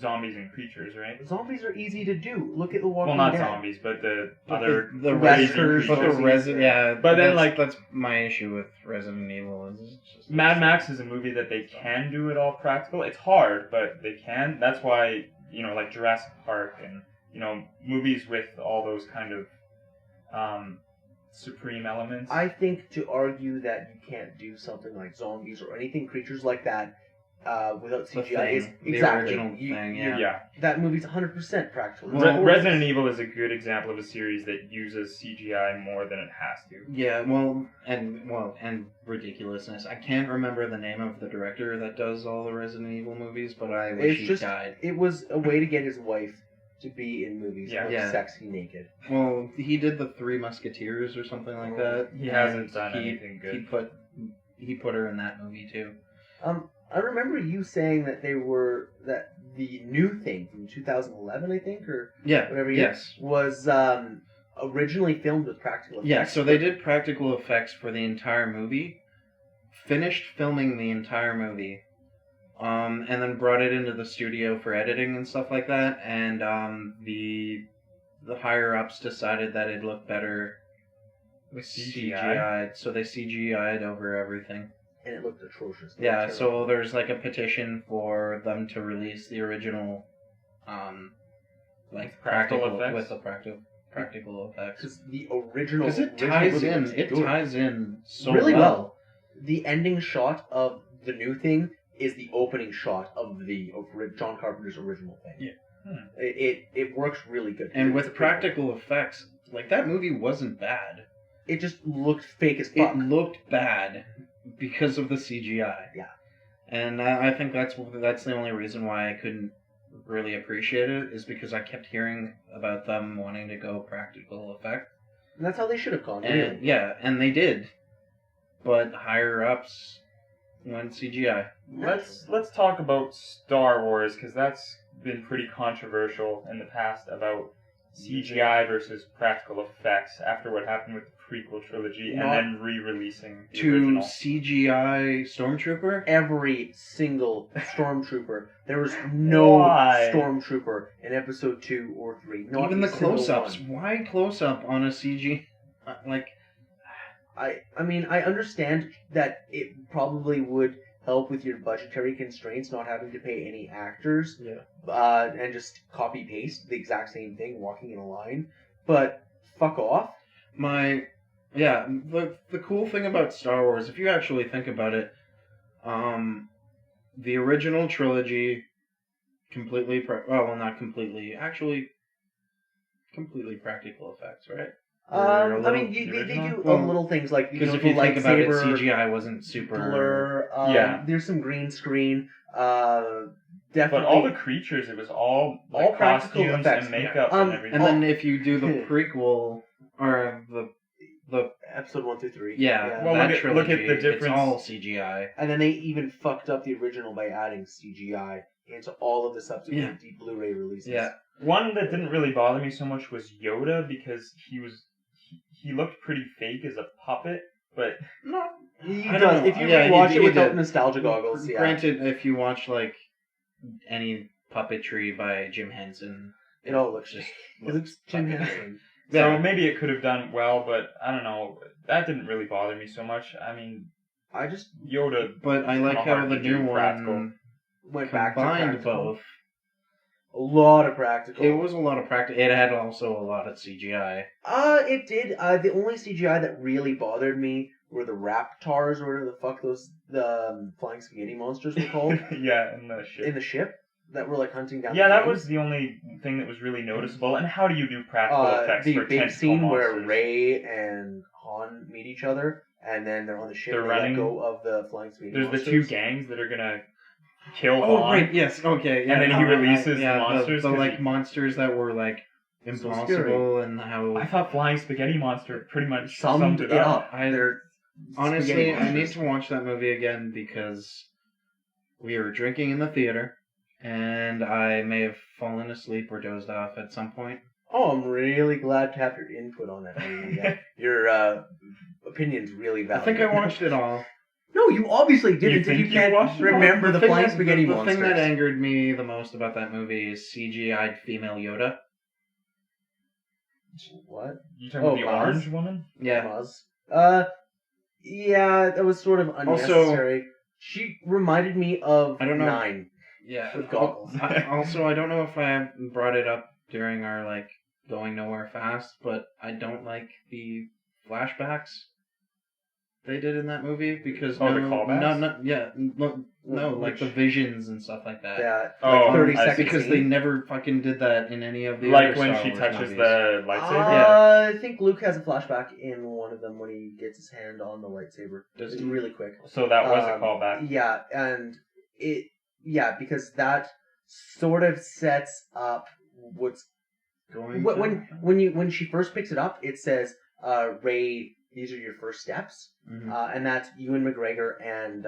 zombies and creatures, right? Zombies are easy to do. Look at The Walking Well, not Dead. zombies, but the But other the crazy Weskers, But the creatures. Resident, yeah. But then, that's my issue with Resident Evil is it's just Mad Max is a movie that they can do it all practical. It's hard, but they can. That's why, like Jurassic Park and, movies with all those kind of supreme elements. I think to argue that you can't do something like zombies or anything creatures like that without The CGI is Thing, exactly the original Thing, yeah. Yeah. That movie's 100% practical. It's Well, gorgeous. Resident Evil is a good example of a series that uses CGI more than it has to. Yeah, and ridiculousness. I can't remember the name of the director that does all the Resident Evil movies, but I wish he died. It was a way to get his wife to be in movies, Yeah. look Yeah. sexy naked. Well, he did the Three Musketeers or something like that. He hasn't and done anything good. He put her in that movie too. I remember you saying that the new Thing from 2011, I think, or Yeah. whatever year, Yes. was originally filmed with practical effects. Yeah. So they did practical effects for the entire movie, finished filming the entire movie, and then brought it into the studio for editing and stuff like that. And the higher ups decided that it looked better With CGI'd, so they CGI'd over everything. and it looked atrocious. It Yeah, looked so terrible. there's like a petition for them to release the original, like Practical effects? with the practical effects. Because the original, Because it original ties movie in, looks it good. ties in so really well. The ending shot of the new Thing is the opening shot of John Carpenter's original Thing. Yeah. It works really good. And It's with pretty practical effects, like that movie wasn't bad. cool. It just looked fake as fuck. It looked bad because of the CGI. Yeah. And I think that's the only reason why I couldn't really appreciate it, is because I kept hearing about them wanting to go practical effect. And that's how they should have gone. And Really. yeah, and they did. But higher ups went CGI. Let's talk about Star Wars, because that's been pretty controversial in the past about CGI versus practical effects after what happened with the prequel trilogy and then re-releasing the To original. CGI Stormtrooper? Every single stormtrooper. There was no Why? stormtrooper in episode 2 or 3. Not Even the a single close-ups. one. Why close-up on a CG? Like, I mean, I understand that it probably would help with your budgetary constraints, not having to pay any actors, and just copy paste the exact same thing, walking in a line. But fuck off. the cool thing about Star Wars, if you actually think about it, the original trilogy completely, not completely, actually completely practical effects, right? I mean, they do little things like Because the if you think about it, lightsaber CGI wasn't super blur. Yeah. There's some green screen. Definitely. But all the creatures, it was all practical costumes effects. and makeup Yeah. and everything. And then if you do the prequel or the episode 1 through 3. Well, that look trilogy, at the it's difference. all CGI. And then they even fucked up the original by adding CGI into all of the subsequent Blu-ray releases. Yeah. One that didn't really bother me so much was Yoda, because he looked pretty fake as a puppet, but No, He I don't does. know. If you Yeah, rewatch he it without did. nostalgia goggles, yeah. Granted, if you watch like any puppetry by Jim Henson, It all looks just It looks Jim fucking Henson. so Yeah. maybe it could have done well, but I don't know. That didn't really bother me so much. I mean, I just Yoda. But I like Kinda how hard the to do new practical. one went back to combined practical. both. A lot of practical. It was a lot of practice. It had also a lot of CGI. It did. The only CGI that really bothered me were the Raptors, or whatever the fuck the flying spaghetti monsters were called Yeah, in the ship. in the ship that were like hunting down. Yeah, the that planes. was the only thing that was really noticeable. And how do you do practical effects the for big tentacle scene where monsters? Ray and Han meet each other, and then they're on the ship. They're and running. They let go of the flying spaghetti There's monsters. the two gangs that are gonna kill Oh, Han. right, yes, okay. Yeah, And then he no, releases yeah, the monsters The 'cause like he- monsters that were like So impossible and how. I thought Flying Spaghetti Monster pretty much Summed it up. They're honestly, spaghetti I need monsters. to watch that movie again because we were drinking in the theater and I may have fallen asleep or dozed off at some point. Oh, I'm really glad to have your input on that movie. Your opinion's really I valid. think I watched it all. No, you obviously didn't. You If think you you can't watched it all? remember the thing flying that- spaghetti the monsters. thing that angered me the most about that movie is CGI'd female Yoda. What? You talking about the Maz? orange woman? Yeah. Maz. Yeah, that was sort of unnecessary. She reminded me of I don't know. 9. Yeah. With goggles. I don't know if I brought it up during our like going nowhere fast, but I don't like the flashbacks. they did in that movie? Because Oh, the callbacks? like the visions and stuff like that. Yeah, Oh, like 30 I see. seconds. Because they never fucking did that in any of the Like other when Star she Wars touches movies. the lightsaber? I think Luke has a flashback in one of them when he gets his hand on the lightsaber. Does It's he? really quick. So that was a callback. Yeah, and because that sort of sets up what's Going when she first picks it up. It says, "Rey, these are your first steps," and that's Ewan McGregor and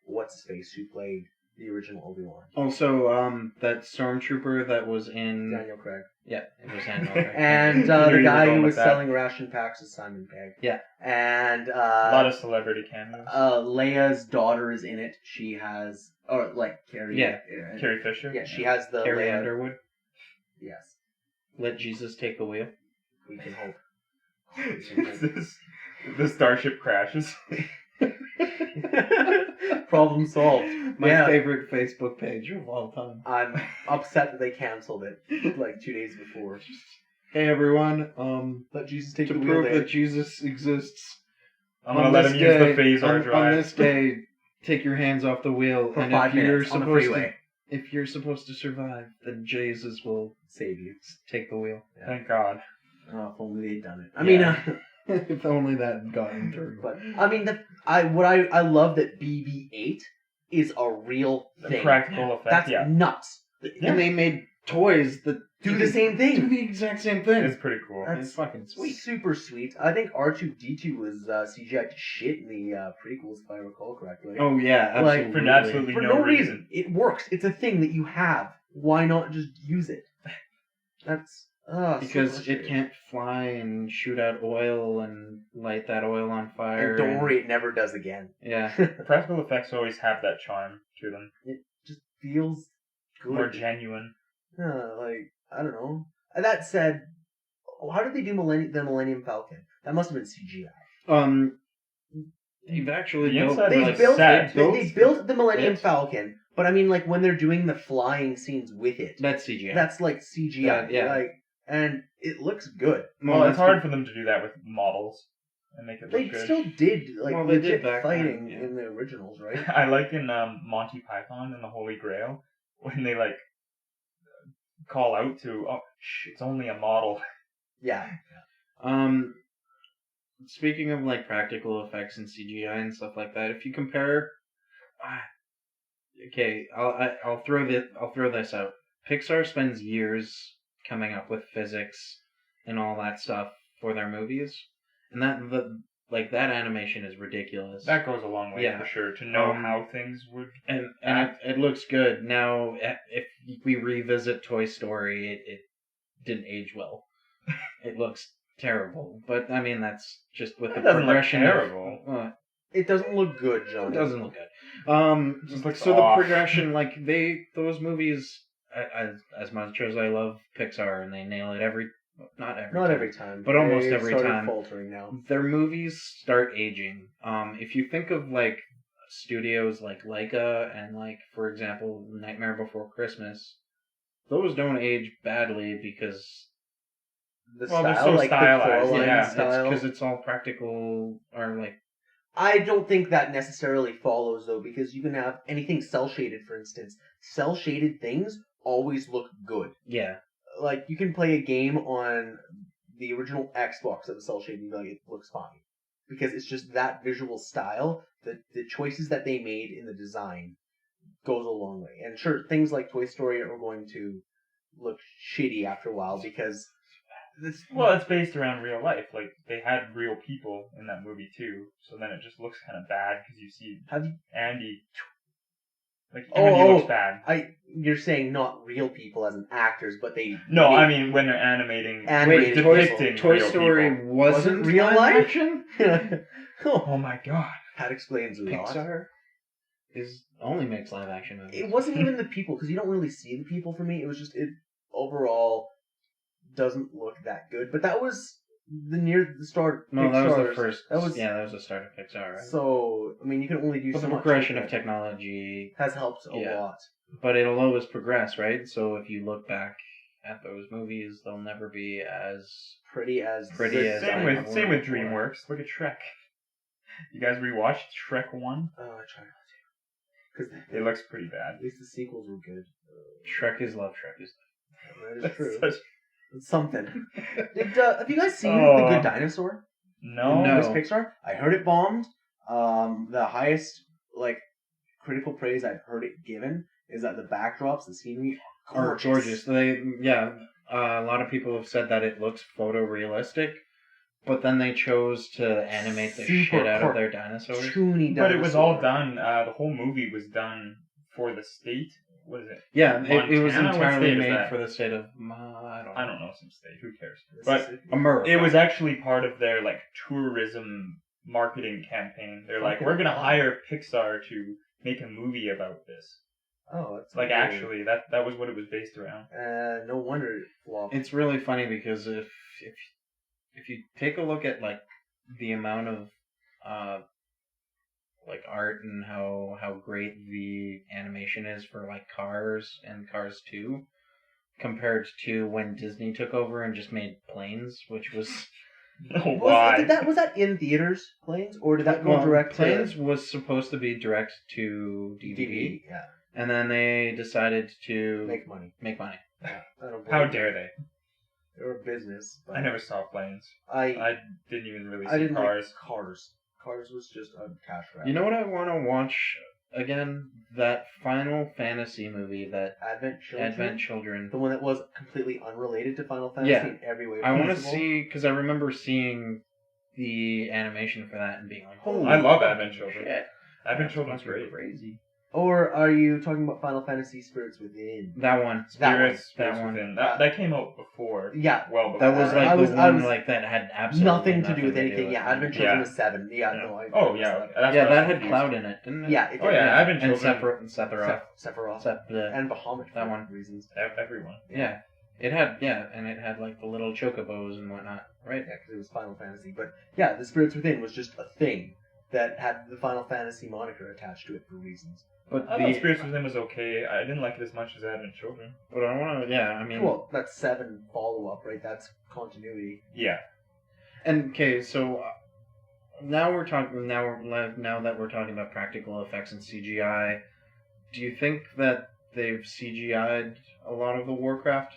what's his face who played the original Obi-Wan. Also, that stormtrooper that was in Daniel Craig. Yeah, it was Daniel Craig. And Knew the you were guy going who with was that. selling ration packs is Simon Pegg. Yeah. And A lot of celebrity cameos. Leia's daughter is in it. She has, or like Carrie. Yeah. Carrie Fisher. Yeah, she has the Carrie Leia. Underwood. Yes, Let Jesus take the wheel. we can hope. The starship crashes. Problem solved. My favorite Facebook page of all time. I'm upset that they canceled it like 2 days before. Hey everyone, Let Jesus take to the wheel. prove Dave. that Jesus exists, I'm gonna let him use the phasor drive. on this day, take your hands off the wheel, For and 5 if you're minutes on the supposed freeway. if you're supposed to survive, then Jesus will Save you. take the wheel. Thank God. Oh, if only they'd done it. I Yeah. mean, If only that had gotten through. but I mean, I love that BB-8 is a real The thing. practical effect. That's Yeah. nuts. And they made toys that Do the same thing. do the exact same thing. It's pretty cool. That's It's fucking sweet. Super sweet. I think R2-D2 was CGI to shit in the prequels, if I recall correctly. Oh yeah, Like, absolutely. for absolutely For no no reason. reason. It works. It's a thing that you have. Why not just use it? That's Because so it frustrating. can't fly and shoot out oil and light that oil on fire. And don't worry, it never does again. Yeah. Practical effects always have that charm to them. It just feels good. More genuine. Like, I don't know. That said, how did they do the Millennium Falcon? That must have been CGI. They've actually The built. inside They like built set. they built the Millennium it. Falcon, but I mean, like when they're doing the flying scenes with it, That's CGI. that's like CGI. Yeah. Like, and it looks good. Well, it's that's hard for them to do that with models and make it They look good. still did like Well, they legit did back fighting then, yeah. in the originals, right? I like in Monty Python and the Holy Grail when they like call out to, oh, shh, it's only a model. Yeah. Speaking of like practical effects and CGI and stuff like that, if you compare, okay, I'll throw this out. Pixar spends years coming up with physics and all that stuff for their movies, and that animation is ridiculous. That goes a long way Yeah. for sure to know Um, how things would. and it looks good. Now, if we revisit Toy Story, it didn't age well. It looks terrible, but I mean that's just with It the doesn't look progression. terrible. It doesn't look good, John. It doesn't look good. It just looks so off. the progression, like those movies, as much as I love Pixar and they nail it not every time, but almost They every started time. faltering now. Their movies start aging. If you think of like studios like Leica and like, for example, Nightmare Before Christmas, those don't age badly because The Well, they're style, so like stylized, the Coraline yeah. style. because it's all practical or like I don't think that necessarily follows though, because you can have anything cell shaded, for instance. Cell shaded things always look good. yeah. Like you can play a game on the original Xbox that was cell shaded and be like, it looks fine. Because it's just that visual style, the choices that they made in the design goes a long way. And sure, things like Toy Story are going to look shitty after a while because Well, it's based around real life. Like they had real people in that movie too, so then it just looks kind of bad because you see have you Andy. Like Oh, Andy looks oh. bad. you're saying not real people as in actors, but they No, they- I mean when they're animating, Animated depicting Toy real Story people. wasn't real live life? action? Oh my god! that explains a lot. Pixar only makes live action movies. It wasn't even the people, because you don't really see the people for me. It was just, it overall doesn't look that good. But that was the start. No, that was the Pixar's. first. That was that was the start of Pixar, right? So I mean, you can only do But so the much. progression with of it. technology, Has helped a Yeah. lot. but it'll always progress, right? So if you look back at those movies, they'll never be as Pretty as Pretty the as Same I with know. same with DreamWorks. Look at Shrek. You guys rewatched Shrek 1? Oh, I try not to. Because It looks pretty bad. at least the sequels were good. Shrek is love. Shrek is That is true. Such- It's something. Have you guys seen Oh. The Good Dinosaur? No. No. This Pixar? I heard it bombed. The highest critical praise I've heard it given is that the backdrops, the scenery, are gorgeous. A lot of people have said that it looks photorealistic, but then they chose to animate the Super shit out of their dinosaurs. Cartoony But it was all dinosaur. done. The whole movie was done for the state. What is it? Yeah, it was Montana? What entirely state is made that? for the state of I don't know. I don't know, some state. Who cares? But America. it was actually part of their tourism marketing campaign. They're like, Fucking we're gonna hell. hire Pixar to make a movie about this. Oh, it's Like weird. actually, that was what it was based around. No wonder it flopped. It's really funny because if you take a look at the amount of art and how great the animation is for Cars and Cars 2 compared to when Disney took over and just made Planes, which was Why? Was that in theaters, Planes, or did that go direct Planes to was supposed to be direct to DVD, Yeah, and then they decided to make money. make money. Yeah, I don't blame How them. dare they? They're a business. But I never saw Planes. I I didn't even really I see didn't Cars. like Cars. Cars was just a cash grab. You know what I want to watch again? That Final Fantasy movie, that Advent Children. Advent Children. The one that was completely unrelated to Final Fantasy Yeah. in every way I want to possible. see, because I remember seeing the animation for that and being like, holy I love fucking Advent Children. shit. Advent That's Children's fucking great. crazy. Or are you talking about Final Fantasy Spirits Within? That one. Spirits that one. Within. That came out before. Yeah. Well before. That was I the was- one that had absolutely Nothing to do with anything. Yeah, Advent it. Children Yeah. was 7. Yeah, Yeah. no, I Oh yeah. Okay. That's Yeah, what I that was had confused. Cloud in it, didn't it? Yeah, it Oh did. yeah, Advent And Children. Sephiroth. Sephiroth. And And Bahamut. that for one. reasons. Everyone. yeah. It had the little chocobos and whatnot, right? Yeah, because it was Final Fantasy. But yeah, the Spirits Within was just a thing that had the Final Fantasy moniker attached to it for reasons. But I thought Spirits Within was okay. I didn't like it as much as Advent Children. but I want to, I mean, Well, that's 7 follow-up, right? That's continuity. Yeah. and okay, so now that we're talking about practical effects and CGI, do you think that they've CGI'd a lot of the Warcraft?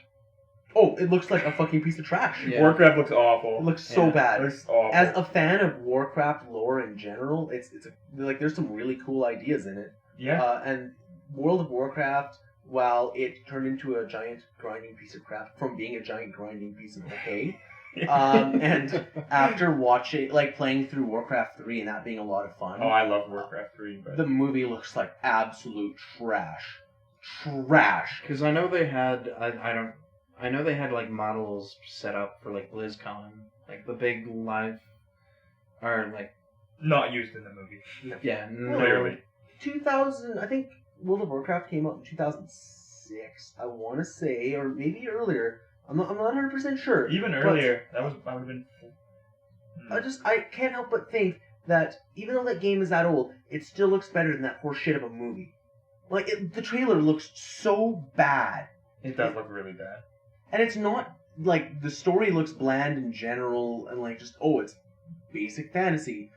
Oh, it looks like a fucking piece of trash. Yeah. Warcraft looks awful. It looks so Yeah. bad. It looks awful. As a fan of Warcraft lore in general, it's there's some really cool ideas in it. yeah. And World of Warcraft, while it turned into a giant grinding piece of crap from being a giant grinding piece of okay, and after playing through Warcraft 3 and that being a lot of fun, Oh, I love Warcraft 3, but the movie looks like absolute trash. Trash. Because I know they had I know they had models set up for BlizzCon, the big live, or not used in the movie. yeah, Clearly. 2000, I think World of Warcraft came out in 2006, I want to say, or maybe earlier. I'm not 100% sure. Even But earlier, that would have been. I can't help but think that even though that game is that old, it still looks better than that horse shit of a movie. The trailer looks so bad. It does look really bad. And it's not, the story looks bland in general, and it's basic fantasy,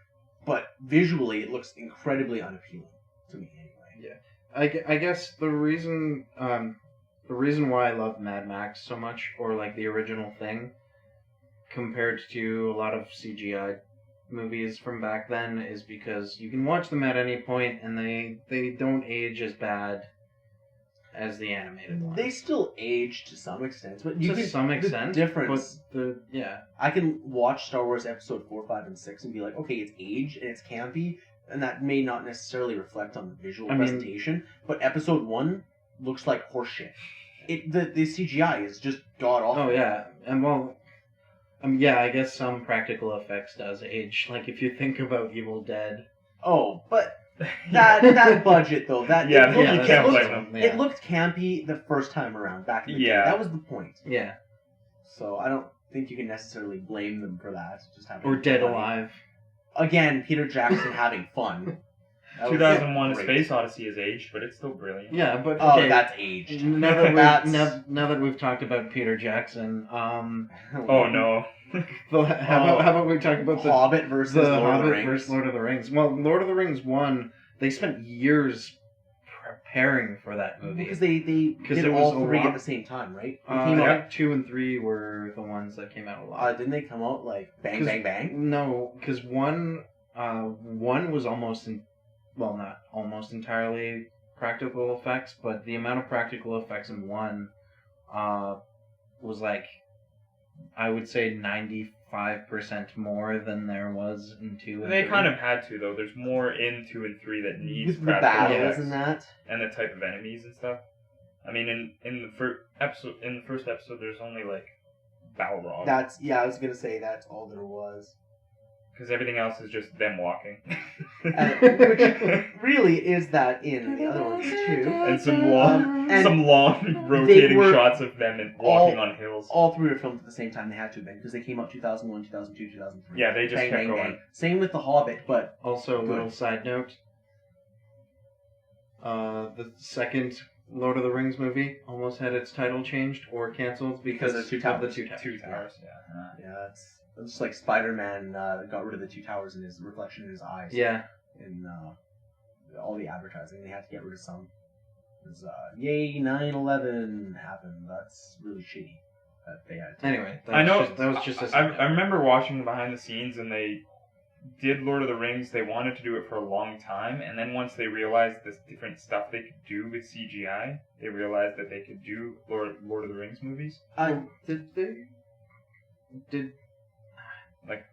but visually it looks incredibly unappealing to me anyway. I guess the reason why I love Mad Max so much, or the original thing, compared to a lot of CGI movies from back then, is because you can watch them at any point and they don't age as bad as the animated ones. They still age to some extent, but to some extent, the difference. but I can watch Star Wars Episode 4, 5, and 6 and be like, okay, it's aged and it's campy, and that may not necessarily reflect on the visual presentation, but Episode 1 looks like horseshit. The CGI is just god awful. Oh yeah, and I guess some practical effects does age. If you think about Evil Dead. Oh, but that budget though, Yeah, it you looked, can't it blame looked, them. it looked campy the first time around back in the day. Yeah. That was the point. Yeah, So I don't think you can necessarily blame them for that. Just having or Dead fun. Alive. Again, Peter Jackson having fun. That was 2001: A great. Space Odyssey is aged, but it's still brilliant. Yeah, but Oh, okay, that's aged. now that That's- now that we've talked about Peter Jackson, Oh no. How about we talk about the Hobbit versus the Lord of the Hobbit Rings. versus Lord of the Rings? Well, Lord of the Rings 1, they spent years preparing for that movie. Because they Because did it was all a three lot- at the same time, right? They I came out. think 2 and 3 were the ones that came out a lot. Didn't they come out like bang, 'Cause- bang, bang? No, because one was almost not almost entirely practical effects, but the amount of practical effects in one was like, I would say 95% more than there was in 2 and They 3. kind of had to, though. There's more in 2 and 3 that needs With the practical battles effects and that. and the type of enemies and stuff. I mean, in the first episode, there's only like Balrog, I was gonna say that's all there was. because everything else is just them walking. Which really is that in the other ones too. And some long, and rotating were shots of them walking on hills. All three were filmed at the same time. They had to have been because they came out 2001, 2002, 2003. Yeah, they just bang, kept bang, going. bang. Same with The Hobbit, but Also, a Good. little side note. The second Lord of the Rings movie almost had its title changed or canceled because of the Two of Towers. the Two Towers. Two towers, yeah. yeah, it's just like Spider-Man got rid of the two towers and his reflection in his eyes. Yeah. And all the advertising, they had to get rid of some. Because, yay, 9/11 happened. That's really shitty. That they had to. Anyway, that was just a I remember watching behind the scenes, and they did Lord of the Rings. They wanted to do it for a long time, and then once they realized the different stuff they could do with CGI, they realized that they could do Lord of the Rings movies. Did Like,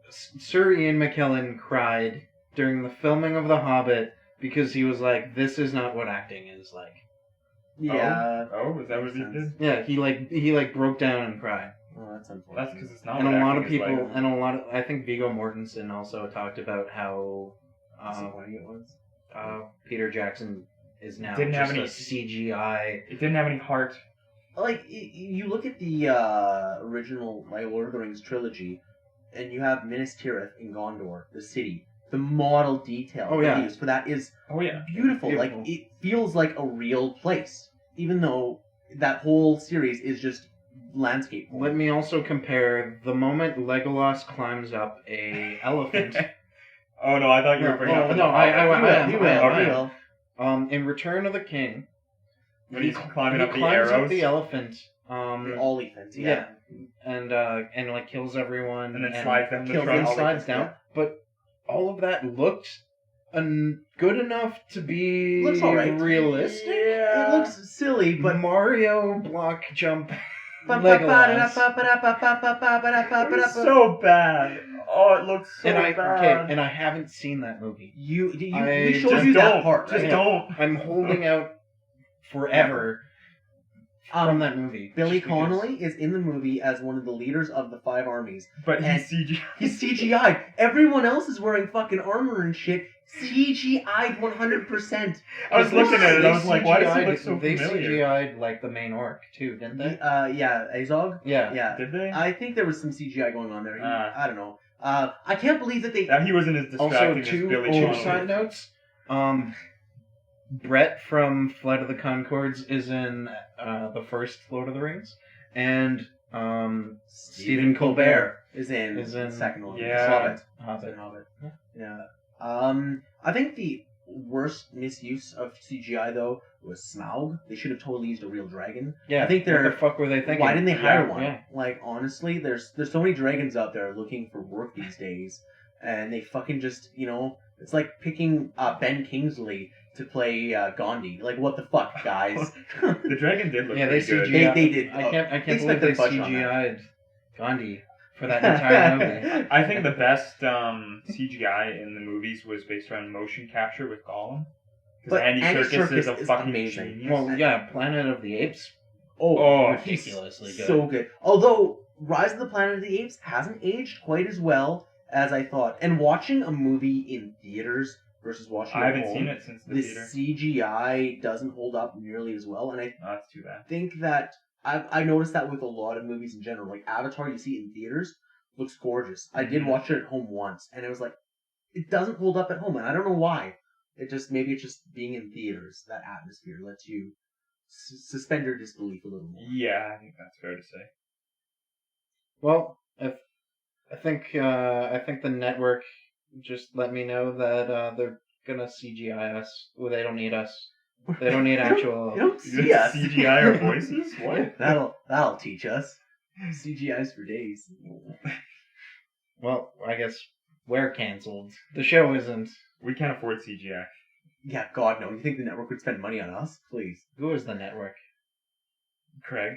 Sir Ian McKellen cried during the filming of The Hobbit because he was like, "This is not what acting is like." Yeah. Oh, is that what he Makes did? sense. Yeah, he broke down and cried. Oh, that's unfortunate. That's because it's not. And what a lot acting of is people, like. and a lot of, I think Viggo Mortensen also talked about how Disappointing it was. Peter Jackson is now Didn't have just any- a CGI. It didn't have any heart. Like, you look at the original Lord of the Rings trilogy, and you have Minas Tirith in Gondor, the city. The model detail Oh, they yeah. used for that is Oh yeah. beautiful. Like, Beautiful. it feels like a real place, even though that whole series is just landscape. Let me also compare the moment Legolas climbs up a elephant. Oh no, I thought you were bringing up. no, the Hobbit. He will. I am. In Return of the King, When he's climbing he up the climbs arrows. up the elephant. The elephants, Yeah, and like kills everyone, And then slides down the kills trunk. them. slides down. Yeah. But all of that looked good enough to be Looks alright. realistic. It looks silly, but Mario block jump Legolas. It was so bad. Oh, it looks so bad. And I haven't seen that movie. we showed just you that don't. part, Just right? don't. I'm holding out forever from that movie. Billy just because- Connolly is in the movie as one of the leaders of the 5 armies. But And he's CGI. He's CGI'd. Everyone else is wearing fucking armor and shit. CGI'd 100%. I was looking at it. I was They like, why does he CGI'd look so They familiar? CGI'd like the main orc too, didn't they? Yeah, Azog? Yeah. Yeah. Did they? I think there was some CGI going on there. Ah. I don't know. I can't believe that they... Now he wasn't as Also, distracting as two Billy two Connolly. side notes. Brett from Flight of the Conchords is in the first Lord of the Rings, and Stephen Colbert is in the second one. Yeah. Hobbit. Hobbit. Yeah. I think the worst misuse of CGI though was Smaug. They should have totally used a real dragon. Yeah, I think what they're- the fuck were they thinking? Why didn't they hire Yeah, one? yeah. Like honestly, there's so many dragons out there looking for work these days, and they fucking just it's like picking Ben Kingsley to play Gandhi. Like what the fuck, guys? The dragon did look Yeah, they pretty good. CGI. They did. I can't they believe spent they their budget on that. CGI'd Gandhi for that entire movie. I think the best CGI in the movies was based around motion capture with Gollum. But Because Andy Andy Serkis is a Serkis is fucking amazing. genius. Well, yeah, Planet of the Apes. Oh, ridiculously good. So good. Although Rise of the Planet of the Apes hasn't aged quite as well as I thought. And watching a movie in theaters versus watching I at haven't home, seen it since the the theater. CGI doesn't hold up nearly as well. And I No, that's too bad. think that I noticed that with a lot of movies in general. Like Avatar, you see it in theaters, looks gorgeous. I did Mhm. watch it at home once, and it was like, it doesn't hold up at home, and I don't know why. Maybe it's just being in theaters. That atmosphere lets you suspend your disbelief a little more. Yeah, I think that's fair to say. Well, if I think the network just let me know that they're gonna CGI us. Well, they don't need us. They don't need actual. You don't You see us. CGI our voices? What? That'll teach us. CGI's for days. Well, I guess we're canceled. The show isn't. We can't afford CGI. Yeah, God no. You think the network would spend money on us? Please. Who is the network? Craig,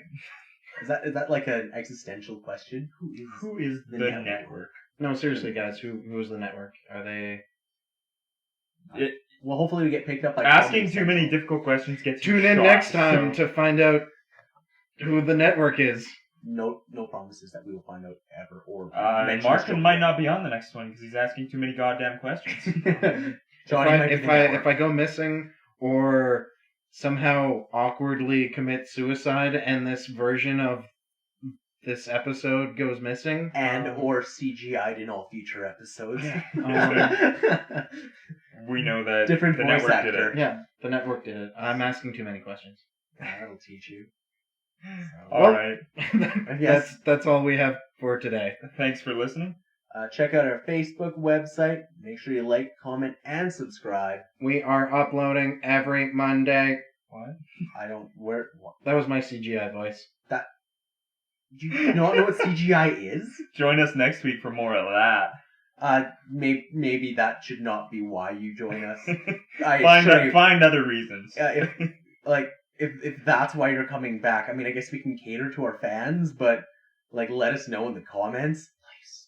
Is that like an existential question? who is the network? No, seriously, guys. Who is the network? Are they? Well, hopefully we get picked up by Asking Comedy too many Central. difficult questions gets you Tune in shot, next time so- to find out who the network is. No promises that we will find out ever or mention this Martin joke might again. not be on the next one because he's asking too many goddamn questions. Johnny might be if the I network. if I go missing or somehow awkwardly commit suicide and this version of this episode goes missing and or CGI'd in all future episodes. Yeah. We know that Different the voice network did actor. it. Yeah, the network did it. I'm asking too many questions. That'll teach you. All right. Yes. That's all we have for today. Thanks for listening. Check out our Facebook website. Make sure you like, comment, and subscribe. We are uploading every Monday. What? I don't where what, That was my CGI voice. do you not know what CGI is? Join us next week for more of that. Maybe that should not be why you join us. I assure you, Find other reasons. if that's why you're coming back, I mean, I guess we can cater to our fans, but let us know in the comments. Please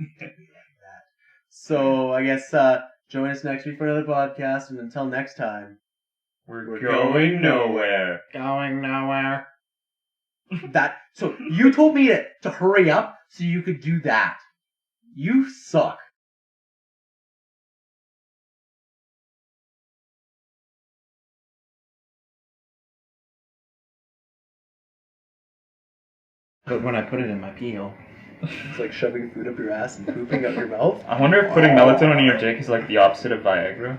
don't be like that. So I guess join us next week for another podcast, and until next time, We're going nowhere. Going nowhere. So you told me to hurry up so you could do that. You suck. But when I put it in my peel. It's like shoving food up your ass and pooping out your mouth. I wonder if putting melatonin in your dick is like the opposite of Viagra.